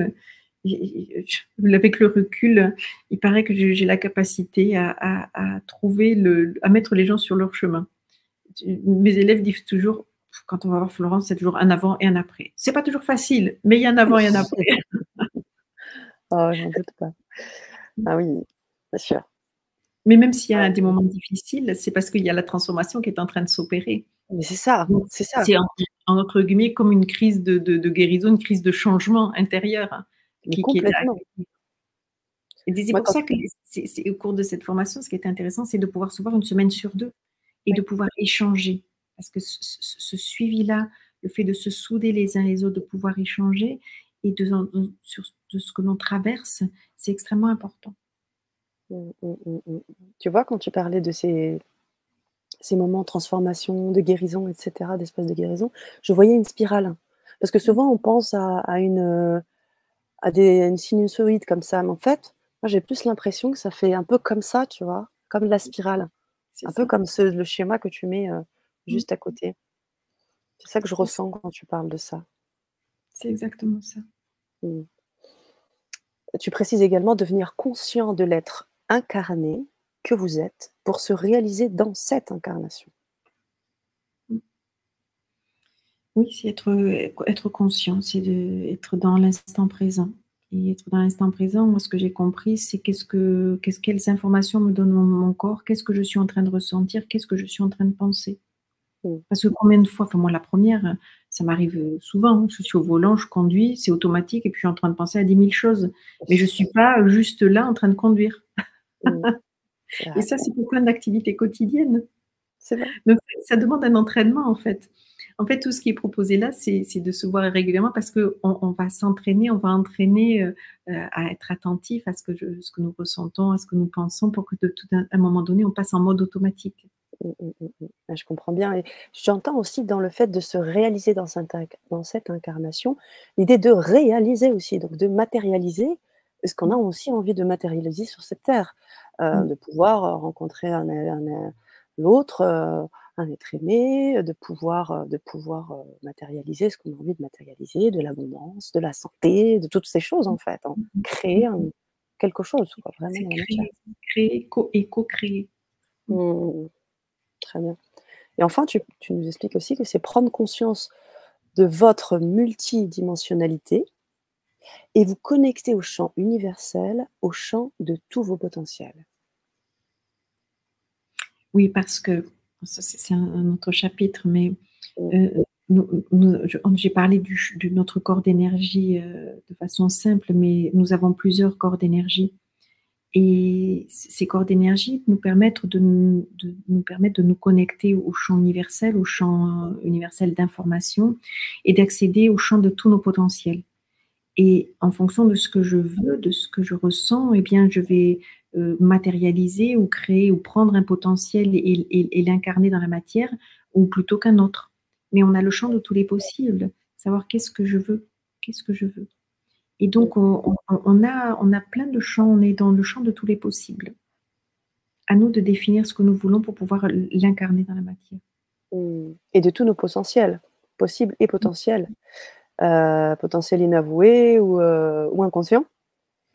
avec le recul, il paraît que j'ai la capacité à trouver à mettre les gens sur leur chemin. Mes élèves disent toujours: «Quand on va voir Florence, c'est toujours un avant et un après». C'est pas toujours facile, mais il y a un avant et un après. Oh, j'en doute pas. Ah oui, bien sûr. Mais même s'il y a des Ouais, moments difficiles, c'est parce qu'il y a la transformation qui est en train de s'opérer. mais c'est ça, Donc c'est ça. c'est entre guillemets comme une crise de guérison, une crise de changement intérieur, hein, Mais qui est complètement. arrivée. Et c'est Moi pour quand ça que c'est au cours de cette formation, ce qui était intéressant, c'est de pouvoir se voir 1 semaine sur 2 et de oui, pouvoir échanger. Parce que ce suivi-là, le fait de se souder les uns les autres, de pouvoir échanger et de ce que l'on traverse, c'est extrêmement important. mmh, mmh, mmh, mmh. Tu vois, quand tu parlais de ces moments de transformation, de guérison et cetera, d'espace de guérison, je voyais une spirale. Parce que Mmh, souvent on pense à une sinusoïde comme ça, mais en fait, moi j'ai plus l'impression que ça fait un peu comme ça, tu vois? Comme la spirale, c'est un peu ça. comme le schéma que tu mets, Mmh, juste à côté. C'est ça que je c'est ça, ressens quand tu parles de ça. c'est exactement ça. Mmh. Tu précises également devenir conscient de l'être incarné que vous êtes pour se réaliser dans cette incarnation. Oui, c'est être conscient, c'est être dans l'instant présent et être dans l'instant présent, moi, ce que j'ai compris, c'est quelles informations me donne mon corps, qu'est-ce que je suis en train de ressentir, qu'est-ce que je suis en train de penser. Mmh. Parce que combien de fois, enfin moi la première, ça m'arrive, souvent, hein, je suis au volant, je conduis, c'est automatique et puis je suis en train de penser à 10 000 choses. Mais je suis pas juste là en train de conduire Mmh. C'est et vrai, ça, c'est pour plein d'activités quotidiennes. c'est vrai. Donc ça demande un entraînement, en fait. En fait, tout ce qui est proposé là, c'est de se voir régulièrement parce qu'on va s'entraîner, on va entraîner, à être attentif à ce que nous ressentons, à ce que nous pensons pour que de tout à un moment donné, on passe en mode automatique. Mmh, mmh, mmh, mmh. Ouais, je comprends bien et j'entends aussi dans le fait de se réaliser dans cette incarnation, l'idée de réaliser aussi, donc de matérialiser ce qu'on a Mmh. aussi envie de matérialiser sur cette terre. Mmh. De pouvoir, rencontrer l'autre, un être aimé, de pouvoir, matérialiser ce qu'on a envie de matérialiser, de l'abondance, de la santé, de toutes ces choses en fait, hein. Mmh mh. Créer Mmh. quelque chose quoi, vraiment C'est dans la matière. créer et co-créer. Mmh, Mmh. mmh, mmh. Très bien. Et enfin, tu nous expliques aussi que c'est prendre conscience de votre multidimensionnalité et vous connecter au champ universel, au champ de tous vos potentiels. Oui, parce que ça, c'est un autre chapitre, mais Mmh, heu, j'ai parlé de notre corps d'énergie, de façon simple, mais nous avons plusieurs corps d'énergie et ces corps d'énergie nous permettent de nous connecter au champ universel, au champ universel d'information et d'accéder au champ de tous nos potentiels. Et en fonction de ce que je veux, de ce que je ressens, eh bien, je vais, matérialiser ou créer ou prendre un potentiel et l'incarner dans la matière ou plutôt qu'un autre. Mais on a le champ de tous les possibles, savoir qu'est-ce que je veux? Qu'est-ce que je veux? Et mmh, donc on a plein de champs, on est dans le champ de tous les possibles. À nous de définir ce que nous voulons pour pouvoir l'incarner dans la matière. mmh et de tous nos potentiels, possibles et potentiels, potentiels inavoués ou inconscients.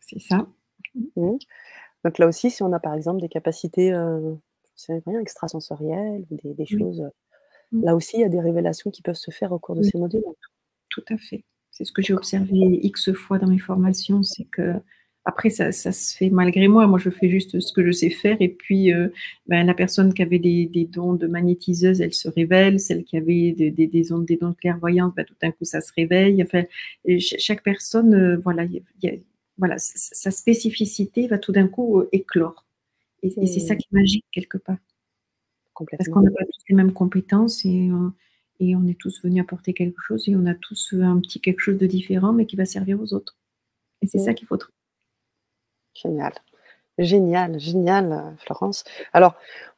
C'est ça. Mmh. Mmh. Donc là aussi, si on a par exemple des capacités, j'en sais rien, extrasensorielles ou des Oui. choses, Mmh. là aussi il y a des révélations qui peuvent se faire au cours de Oui. ces modules. Tout à fait. C'est ce que j'ai D'accord. observé X fois dans mes formations, c'est qu'après ça se fait malgré moi. Moi, je fais juste ce que je sais faire et puis, ben, la personne qui avait des dons de magnétiseuse, elle se révèle. Celle qui avait des dons de clairvoyance, bah, tout d'un coup, ça se réveille. Enfin, et chaque personne, voilà, il y a voilà, sa spécificité va tout d'un coup, éclore et c'est ça Mmh, qui est magique quelque part. Parce qu'on complètement. n'a pas tous les mêmes compétences et on est tous venus apporter quelque chose et on a tous, un petit quelque chose de différent, mais qui va servir aux autres et c'est Mmh. ça qu'il faut trouver. Génial. Génial, génial, Florence. Alors,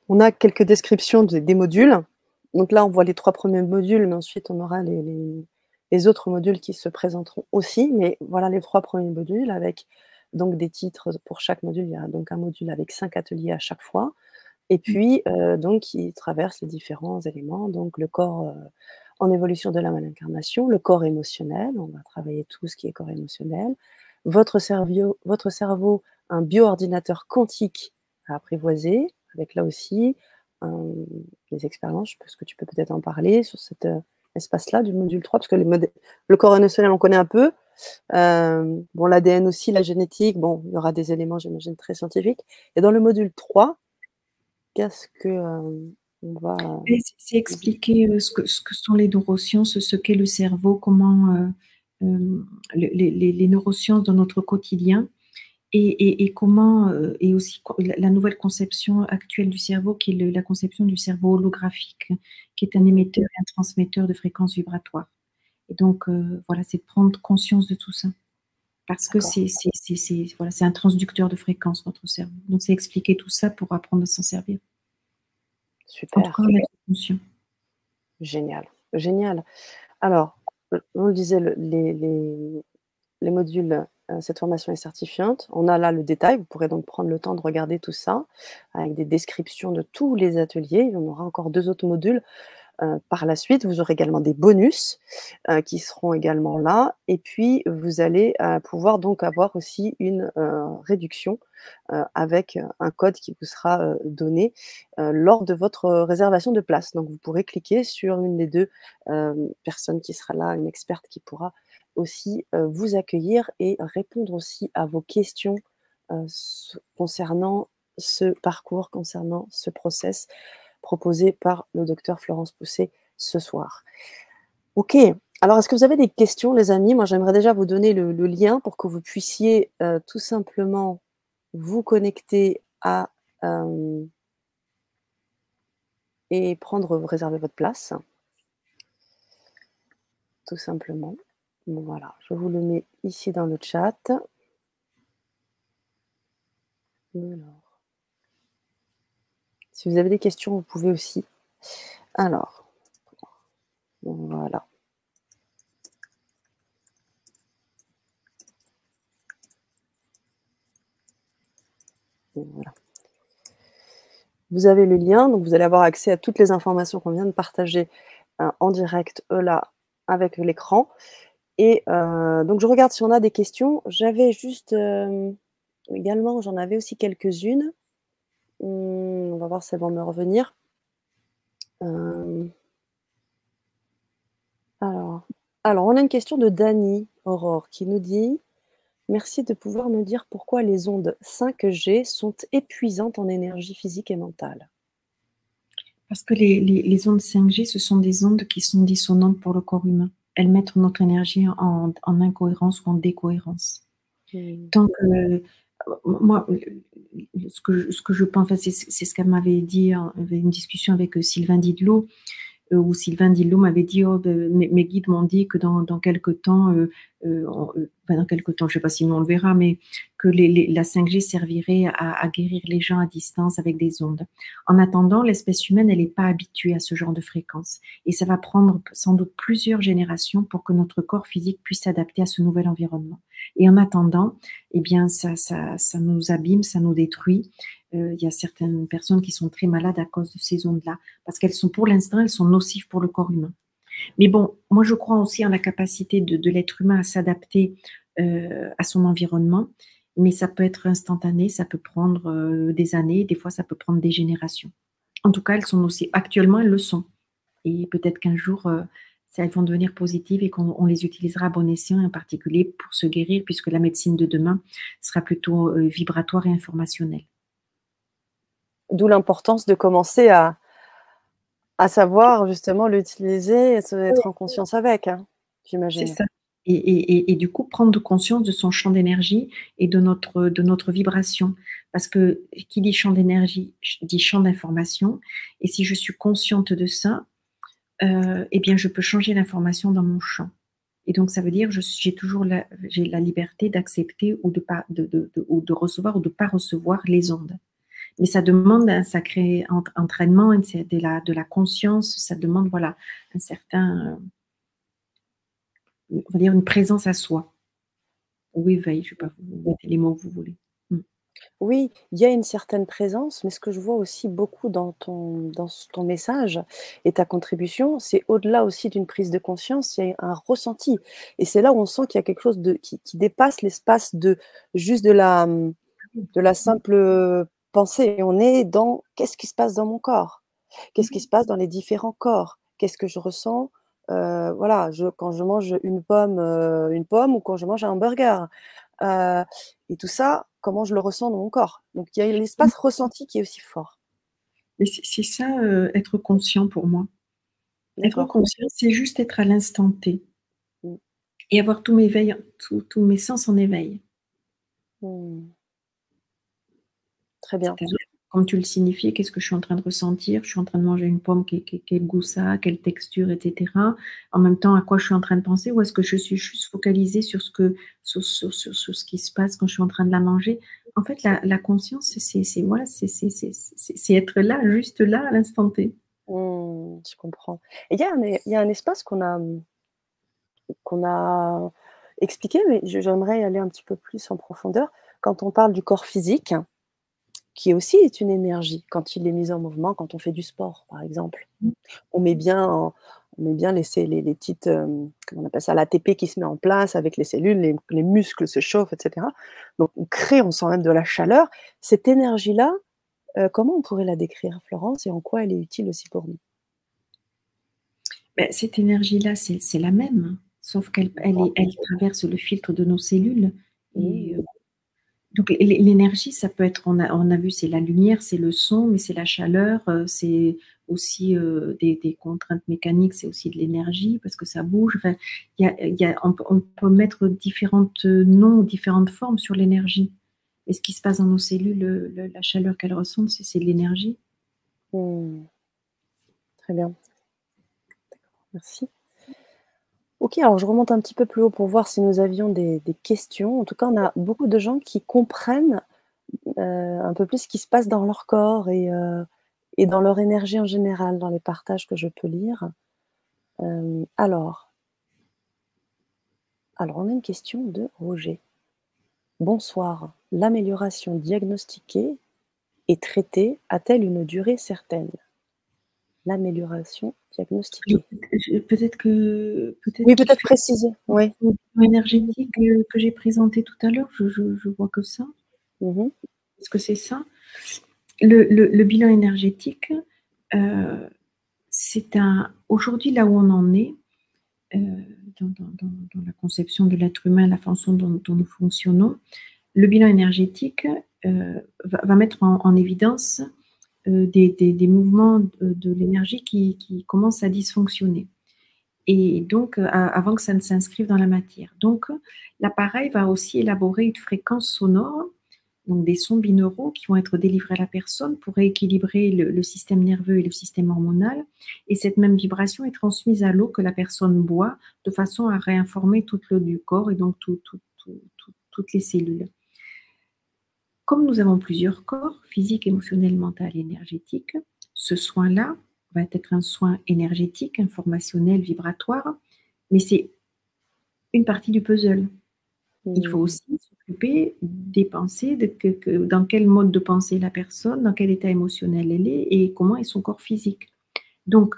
on a quelques descriptions des modules. Donc là, on voit les 3 premiers modules, mais ensuite on aura les autres modules qui se présenteront aussi. Mais voilà les 3 premiers modules avec donc des titres pour chaque module. Il y a donc un module avec 5 ateliers à chaque fois et Mmh. puis, donc qui traverse les différents éléments, donc le corps, en évolution de l'âme à l'incarnation, le corps émotionnel, on va travailler tout ce qui est corps émotionnel, votre cerveau, un bioordinateur quantique à apprivoiser, avec là aussi, hem, des expériences, je pense que tu peux peut-être en parler sur cet, espace-là du module 3 parce que le corps émotionnel, on connaît un peu, bon l'ADN aussi, la génétique, bon, il y aura des éléments, j'imagine, très scientifiques et dans le module 3, qu'est-ce que, on va Et c'est expliquer, ce que sont les neurosciences, ce qu'est le cerveau, comment, les neurosciences dans notre quotidien et comment, et aussi la nouvelle conception actuelle du cerveau qui est la conception du cerveau holographique, qui est un mmh émetteur et un transmetteur de fréquences vibratoires et donc voilà, c'est de prendre conscience de tout ça parce que d'accord, voilà, c'est un transducteur de fréquences, notre cerveau. Donc c'est expliquer tout ça pour apprendre à s'en servir. En tout super, cas, en être conscient. génial, génial. Alors, on le disait, les modules, cette formation est certifiante. On a là le détail, vous pourrez donc prendre le temps de regarder tout ça, avec des descriptions de tous les ateliers. Il y en aura encore 2 autres modules. Par la suite, vous aurez également des bonus, qui seront également là et puis vous allez, pouvoir donc avoir aussi une, réduction, avec, un code qui vous sera, donné, lors de votre, réservation de place. Donc vous pourrez cliquer sur une des 2 personnes qui sera là, une experte qui pourra aussi, vous accueillir et répondre aussi à vos questions, concernant ce parcours, concernant ce process proposé par le docteur Florence Pousset ce soir. OK. Alors, est-ce que vous avez des questions, les amis? Moi, j'aimerais déjà vous donner le lien pour que vous puissiez, tout simplement vous connecter à, et réserver votre place, tout simplement. Voilà, je vous le mets ici dans le chat. Alors, si vous avez des questions, vous pouvez aussi. Alors, voilà. Voilà. Vous avez le lien, donc vous allez avoir accès à toutes les informations qu'on vient de partager, en direct, là, avec l'écran et donc je regarde si on a des questions. J'avais juste, également, j'en avais aussi quelques-unes. On va voir si elles vont me revenir. Hem, alors alors on a une question de Dany Aurore qui nous dit: «Merci de pouvoir me dire pourquoi les ondes 5G sont épuisantes en énergie physique et mentale?» Parce que les ondes 5G, ce sont des ondes qui sont dissonantes pour le corps humain. Elles mettent notre énergie en incohérence ou en décohérence. Mmh. Donc, moi, ce que je pense, enfin, c'est ce qu'elle m'avait dit, hein, il y avait une discussion avec Sylvain Didlot, où Sylvain Dillot m'avait dit: «Oh, mes guides m'ont dit que dans quelque temps, enfin dans quelque temps, je ne sais pas si nous on le verra, mais que la 5G servirait à guérir les gens à distance avec des ondes. En attendant, l'espèce humaine, elle n'est pas habituée à ce genre de fréquence et ça va prendre sans doute plusieurs générations pour que notre corps physique puisse s'adapter à ce nouvel environnement. Et en attendant, eh bien, ça nous abîme, ça nous détruit. Il y a certaines personnes qui sont très malades à cause de ces ondes-là parce qu'elles sont, pour l'instant, elles sont nocives pour le corps humain. Mais bon, moi, je crois aussi en la capacité de l'être humain à s'adapter à son environnement, mais ça peut être instantané, ça peut prendre des années, des fois, ça peut prendre des générations. En tout cas, elles sont nocives. Actuellement, elles le sont. Et peut-être qu'un jour, elles vont devenir positives et qu'on les utilisera à bon escient, en particulier pour se guérir, puisque la médecine de demain sera plutôt vibratoire et informationnelle. D'où l'importance de commencer à savoir justement l'utiliser et se être en conscience avec, hein, C'est j'imagine. ça. Et du coup, prendre conscience de son champ d'énergie et de notre vibration. Parce que qui dit champ d'énergie, dit champ d'information. Et si je suis consciente de ça, eh bien, je peux changer l'information dans mon champ. Et donc, ça veut dire j'ai toujours j'ai la liberté d'accepter ou de pas, ou de recevoir ou de pas recevoir les ondes. Mais ça demande un sacré entraînement, de la conscience. Ça demande, voilà, un certain, on va dire, une présence à soi. Ou éveil, je sais pas, vous mettez les mots que vous voulez. Mmh. Oui, il y a une certaine présence, mais ce que je vois aussi beaucoup dans ton message et ta contribution, c'est au-delà aussi d'une prise de conscience, il y a un ressenti et c'est là où on sent qu'il y a quelque chose qui dépasse l'espace de juste de la simple, pensée. On est dans: «Qu'est-ce qui se passe dans mon corps? Qu'est-ce qui se passe dans les différents corps? Qu'est-ce que je ressens?» Voilà, quand je mange une pomme ou quand je mange un hamburger. Heu et tout ça, comment je le ressens dans mon corps. Donc il y a l'espace ressenti qui est aussi fort. Mais c'est ça, être conscient pour moi. Être D'accord. conscient, c'est juste être à l'instant T Mmh. et avoir tous mes sens en éveil. Mmh. Très bien. C'est-à-dire, comme tu le signifiais, qu'est-ce que je suis en train de ressentir? Je suis en train de manger une pomme, quel goût ça a, quelle texture et cetera. En même temps, à quoi je suis en train de penser? Ou est-ce que je suis juste focalisée sur ce qui se passe quand je suis en train de la manger? En fait, la conscience, c'est voilà, c'est être là, juste là, à l'instant T. Je comprends et il y a un espace qu'on a expliqué, mais j'aimerais aller un petit peu plus en profondeur. Quand on parle du corps physique, qui aussi est une énergie quand il est mis en mouvement, quand on fait du sport, par exemple. Mmh. On met bien en on met bien les petites, comment on appelle ça? L'ATP qui se met en place avec les cellules, les muscles se chauffent et cetera. Donc on sent même de la chaleur. Cette énergie-là, comment on pourrait la décrire, Florence, et en quoi elle est utile aussi pour nous? Beh, cette énergie-là, c'est la même, sauf D'accord. elle traverse le filtre de nos cellules et Mmh. donc l'énergie, ça peut être on a vu, c'est la lumière, c'est le son, mais c'est la chaleur, c'est aussi, des contraintes mécaniques, c'est aussi de l'énergie parce que ça bouge. Enfin, on peut mettre différentes, noms, différentes formes sur l'énergie. Et ce qui se passe dans nos cellules, la chaleur qu'elles ressentent, c'est de l'énergie. Mmh. Très bien, merci. OK, alors je remonte un petit peu plus haut pour voir si nous avions des questions. En tout cas, on a beaucoup de gens qui comprennent, un peu plus ce qui se passe dans leur corps et dans leur énergie en général, dans les partages que je peux lire. Alors on a une question de Roger. Bonsoir, l'amélioration diagnostiquée et traitée a-t-elle une durée certaine? L'amélioration Alors diagnostiquée. peut-être Oui, qu'il peut-être fait préciser, oui. énergétique, que j'ai présenté tout à l'heure, je vois que ça. Mmh. Est-ce que c'est ça? Le bilan énergétique, heu, c'est un aujourd'hui, là où on en est, heu, dans la conception de l'être humain, la façon dont nous fonctionnons, le bilan énergétique, va mettre en évidence, des mouvements de l'énergie qui commencent à dysfonctionner et donc avant que ça ne s'inscrive dans la matière. Donc l'appareil va aussi élaborer une fréquence sonore, donc des sons binauraux qui vont être délivrés à la personne pour rééquilibrer le système nerveux et le système hormonal. Et cette même vibration est transmise à l'eau que la personne boit de façon à réinformer toute l'eau du corps et donc toutes les cellules. Comme nous avons plusieurs corps, physique, émotionnel, mental et énergétique, ce soin-là va être un soin énergétique, informationnel, vibratoire, mais c'est une partie du puzzle. Il faut Mmh. aussi s'occuper des pensées, dans quel mode de pensée la personne, dans quel état émotionnel elle est et comment est son corps physique. Donc,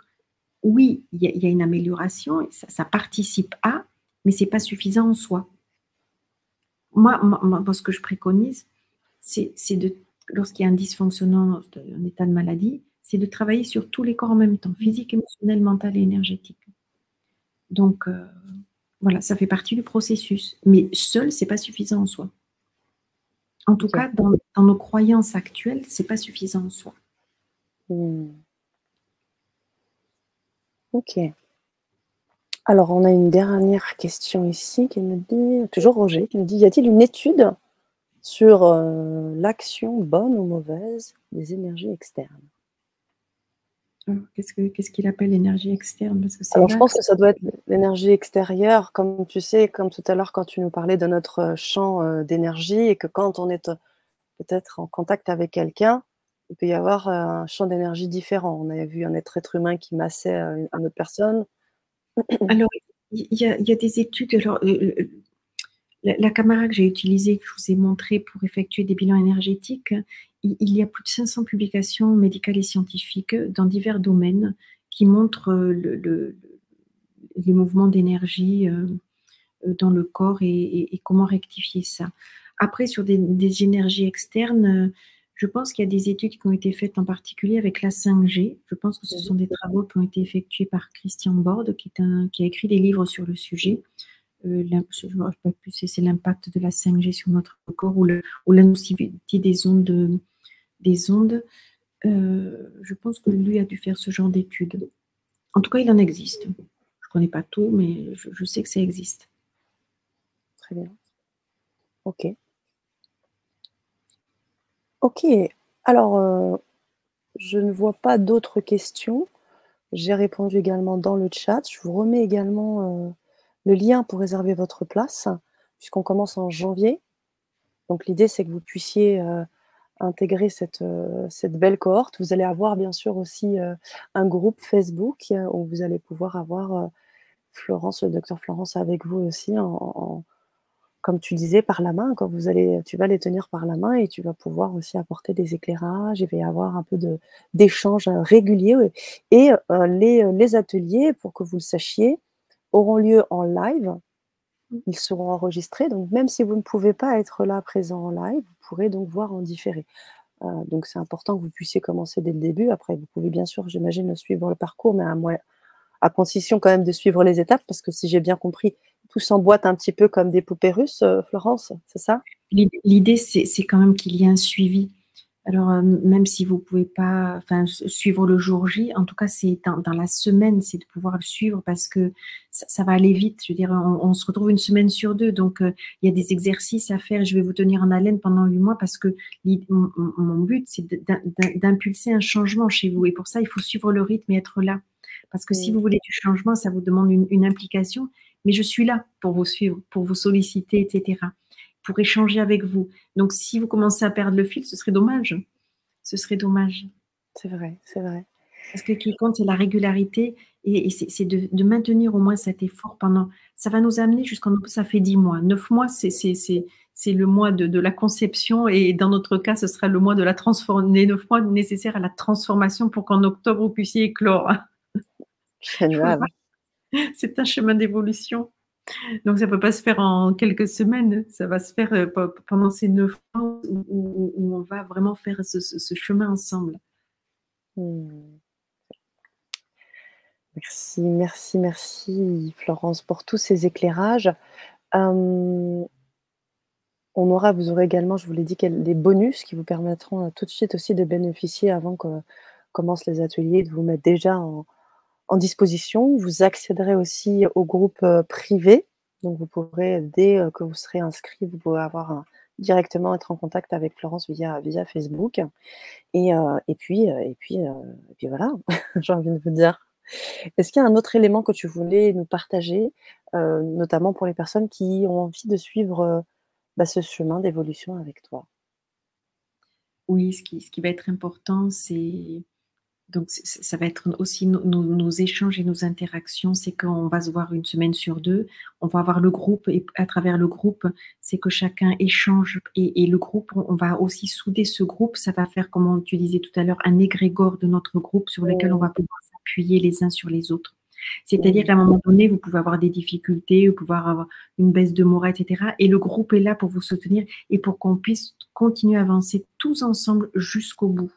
oui, il y a une amélioration, et ça participe à, mais c'est pas suffisant en soi. Moi, ce que je préconise, c'est de, lorsqu'il y a un dysfonctionnement, un état de maladie, c'est de travailler sur tous les corps en même temps, physique, émotionnel, mental et énergétique. Donc, voilà, ça fait partie du processus. Mais seul, c'est pas suffisant en soi. En tout OK. cas, dans nos croyances actuelles, c'est pas suffisant en soi. Mmh. OK. Alors, on a une dernière question ici qui nous dit toujours Roger, qui nous dit: «Y a-t-il une étude sur, l'action bonne ou mauvaise des énergies externes?» Qu'est-ce qu'il appelle énergie externe? Parce que c'est Alors, je pense l'axe. que ça doit être l'énergie extérieure, comme tu sais, comme tout à l'heure quand tu nous parlais de notre, champ, d'énergie, et que quand on est, peut-être en contact avec quelqu'un, il peut y avoir, un champ d'énergie différent. On avait vu un être humain qui massait, une autre personne. Alors, il y a des études, alors, la caméra que j'ai utilisée, que je vous ai montrée pour effectuer des bilans énergétiques, il y a plus de 500 publications médicales et scientifiques dans divers domaines qui montrent, les mouvements d'énergie, dans le corps et comment rectifier ça. Après, sur des énergies externes, je pense qu'il y a des études qui ont été faites en particulier avec la 5G. Je pense que ce Mmh sont des travaux qui ont été effectués par Christian Borde, qui a écrit des livres sur le sujet. Je ne me rappelle plus si c'est l'impact de la 5G sur notre corps ou la nocivité des ondes. Je pense que lui a dû faire ce genre d'études. En tout cas, il en existe. Je ne connais pas tout, mais je sais que ça existe. Très bien. OK. OK. Alors, je ne vois pas d'autres questions. J'ai répondu également dans le chat. Je vous remets également, le lien pour réserver votre place, puisqu'on commence en janvier. Donc l'idée, c'est que vous puissiez, intégrer cette belle cohorte. Vous allez avoir bien sûr aussi, un groupe Facebook, où vous allez pouvoir avoir, Florence, le docteur Florence avec vous aussi comme tu disais, par la main, quand tu vas les tenir par la main et tu vas pouvoir aussi apporter des éclairages. Il va y avoir un peu d'échanges, réguliers, et les ateliers, pour que vous le sachiez, auront lieu en live. Ils seront enregistrés, donc même si vous ne pouvez pas être là, présent en live, vous pourrez donc voir en différé. Donc c'est important que vous puissiez commencer dès le début. Après, vous pouvez bien sûr, j'imagine, suivre le parcours, mais à condition quand même de suivre les étapes, parce que si j'ai bien compris, tout s'emboîte un petit peu comme des poupées russes, Florence, c'est ça? L'idée, c'est quand même qu'il y ait un suivi. Alors, même si vous pouvez pas, enfin, suivre le jour J, en tout cas, c'est dans la semaine, c'est de pouvoir le suivre parce que ça va aller vite. Je veux dire, on se retrouve une semaine sur 2, donc il y a des exercices à faire. Je vais vous tenir en haleine pendant 8 mois parce que mon but, c'est d'impulser un changement chez vous et pour ça, il faut suivre le rythme et être là. Parce que si Mmh, vous voulez du changement, ça vous demande une implication, mais je suis là pour vous suivre, pour vous solliciter, et cetera, pour échanger avec vous. Donc, si vous commencez à perdre le fil, ce serait dommage. Ce serait dommage. c'est vrai, c'est vrai. Parce que ce qui compte, c'est la régularité et c'est de maintenir au moins cet effort pendant. Ça va nous amener jusqu'en. Ça fait 10 mois. 9 mois, c'est le mois de la conception et dans notre cas, ce sera le mois de la transformation, les 9 mois nécessaires à la transformation pour qu'en octobre, vous puissiez éclore. Il faut le Génial. voir. C'est un chemin d'évolution. Donc ça ne peut pas se faire en quelques semaines, ça va se faire pendant ces 9 mois où on va vraiment faire ce chemin ensemble. Mmh. Merci, merci, merci Florence pour tous ces éclairages. Hem, vous aurez également, je vous l'ai dit, des bonus qui vous permettront, tout de suite aussi de bénéficier avant que commencent les ateliers, de vous mettre déjà en disposition. Vous accéderez aussi au groupe, privé, donc vous pourrez, dès, que vous serez inscrit, vous pourrez directement être en contact avec Florence via Facebook, et puis voilà, j'ai envie de vous dire. Est-ce qu'il y a un autre élément que tu voulais nous partager, notamment pour les personnes qui ont envie de suivre, ce chemin d'évolution avec toi? Oui, ce qui va être important, c'est donc ça va être aussi nos échanges et nos interactions. C'est qu'on va se voir une semaine sur 2. On va avoir le groupe et à travers le groupe, c'est que chacun échange et le groupe, on va aussi souder ce groupe. Ça va faire, comme tu disais tout à l'heure, un égrégore de notre groupe sur lequel on Mmh, va pouvoir s'appuyer les uns sur les autres. C'est-à-dire mmh, qu'à un moment donné, vous pouvez avoir des difficultés, vous pouvez avoir une baisse de morale, et cetera, et le groupe est là pour vous soutenir et pour qu'on puisse continuer à avancer tous ensemble jusqu'au bout.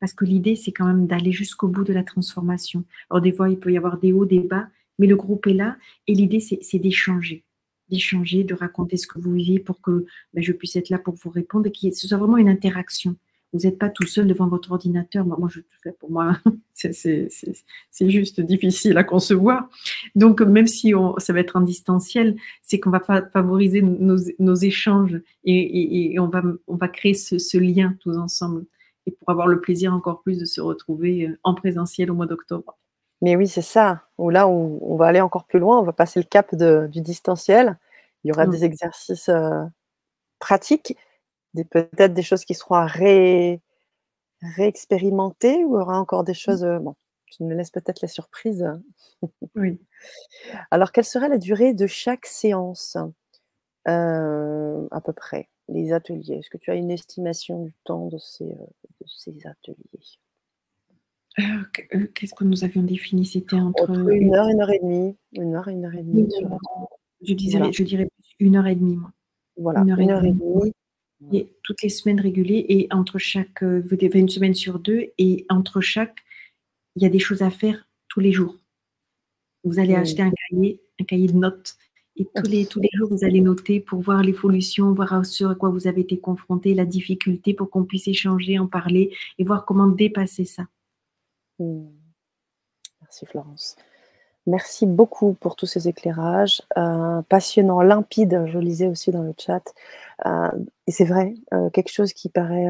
Parce que l'idée, c'est quand même d'aller jusqu'au bout de la transformation. Alors des fois, il peut y avoir des hauts, des bas, mais le groupe est là et l'idée, c'est d'échanger, de raconter ce que vous vivez pour que je puisse être là pour vous répondre et que ce soit vraiment une interaction. Vous n'êtes pas tout seul devant votre ordinateur. Moi, je tout fais pour moi. C'est juste difficile à concevoir. Donc, même si ça va être en distanciel, c'est qu'on va favoriser nos échanges et on va créer ce lien tous ensemble et pour avoir le plaisir encore plus de se retrouver en présentiel au mois d'octobre. mais oui, c'est ça, où on va aller encore plus loin, on va passer le cap du distanciel. Il y aura Mm. des exercices, pratiques, peut-être des choses qui seront à réexpérimenter, ou il y aura encore des choses, bon, tu me laisses peut-être la surprise. Oui. Alors, quelle serait la durée de chaque séance, à peu près? Les ateliers, est-ce que tu as une estimation du temps de ces ateliers? Qu'est-ce que nous avions défini? C'était entre Entre 1 heure et demie, 1 heure et 1 heure et demie sur la voilà, je dirais plus 1 heure et demie, moi. voilà, Une heure et 1 heure et demie. demie. Voilà. Et toutes les semaines réguliers et entre chaque, vous avez une semaine sur 2 et entre chaque, il y a des choses à faire tous les jours. Vous allez Mmh. acheter un cahier de notes et tous les jours, vous allez noter pour voir l'évolution, voir ce à quoi vous avez été confronté, la difficulté pour qu'on puisse échanger, en parler et voir comment dépasser ça. Mmh. Merci Florence. Merci beaucoup pour tous ces éclairages, passionnants, limpides, je lisais aussi dans le chat, et c'est vrai, quelque chose qui paraît,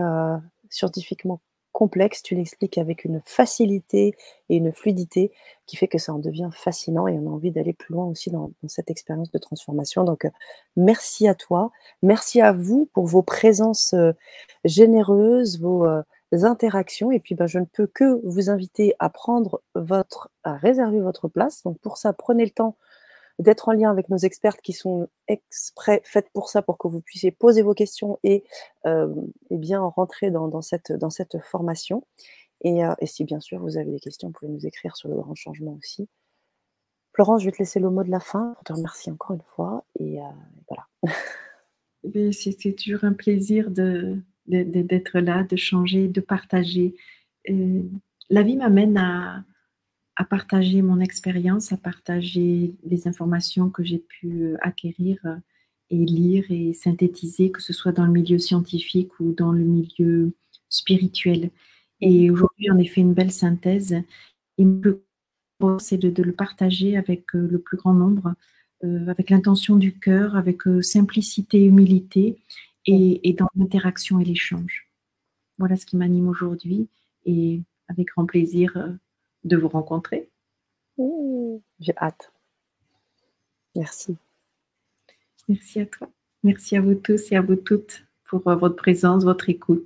scientifiquement complexe, tu l'expliques avec une facilité et une fluidité qui fait que ça en devient fascinant, et on a envie d'aller plus loin aussi dans cette expérience de transformation. Donc, merci à toi, merci à vous pour vos présences, généreuses, vos, interactions, et puis, je ne peux que vous inviter à réserver votre place. Donc pour ça, prenez le temps d'être en lien avec nos expertes qui sont exprès faites pour ça, pour que vous puissiez poser vos questions et bien rentrer dans cette formation et si bien sûr vous avez des questions, vous pouvez nous écrire sur Le Grand Changement aussi. Florence, je vais te laisser le mot de la fin pour te remercier encore une fois et voilà. Beh, c'est toujours un plaisir d'être là, de changer, de partager. La vie m'amène à partager mon expérience, à partager les informations que j'ai pu acquérir et lire et synthétiser, que ce soit dans le milieu scientifique ou dans le milieu spirituel. Mmh. Et aujourd'hui, j'en ai fait une belle synthèse. Et le c'est de le partager avec le plus grand nombre, avec l'intention du cœur, avec simplicité, humilité Mmh. et dans l'interaction et l'échange. Voilà ce qui m'anime aujourd'hui et avec grand plaisir de vous rencontrer. Mmh. J'ai hâte. Merci. Merci à toi. Merci à vous tous et à vous toutes pour votre présence, votre écoute.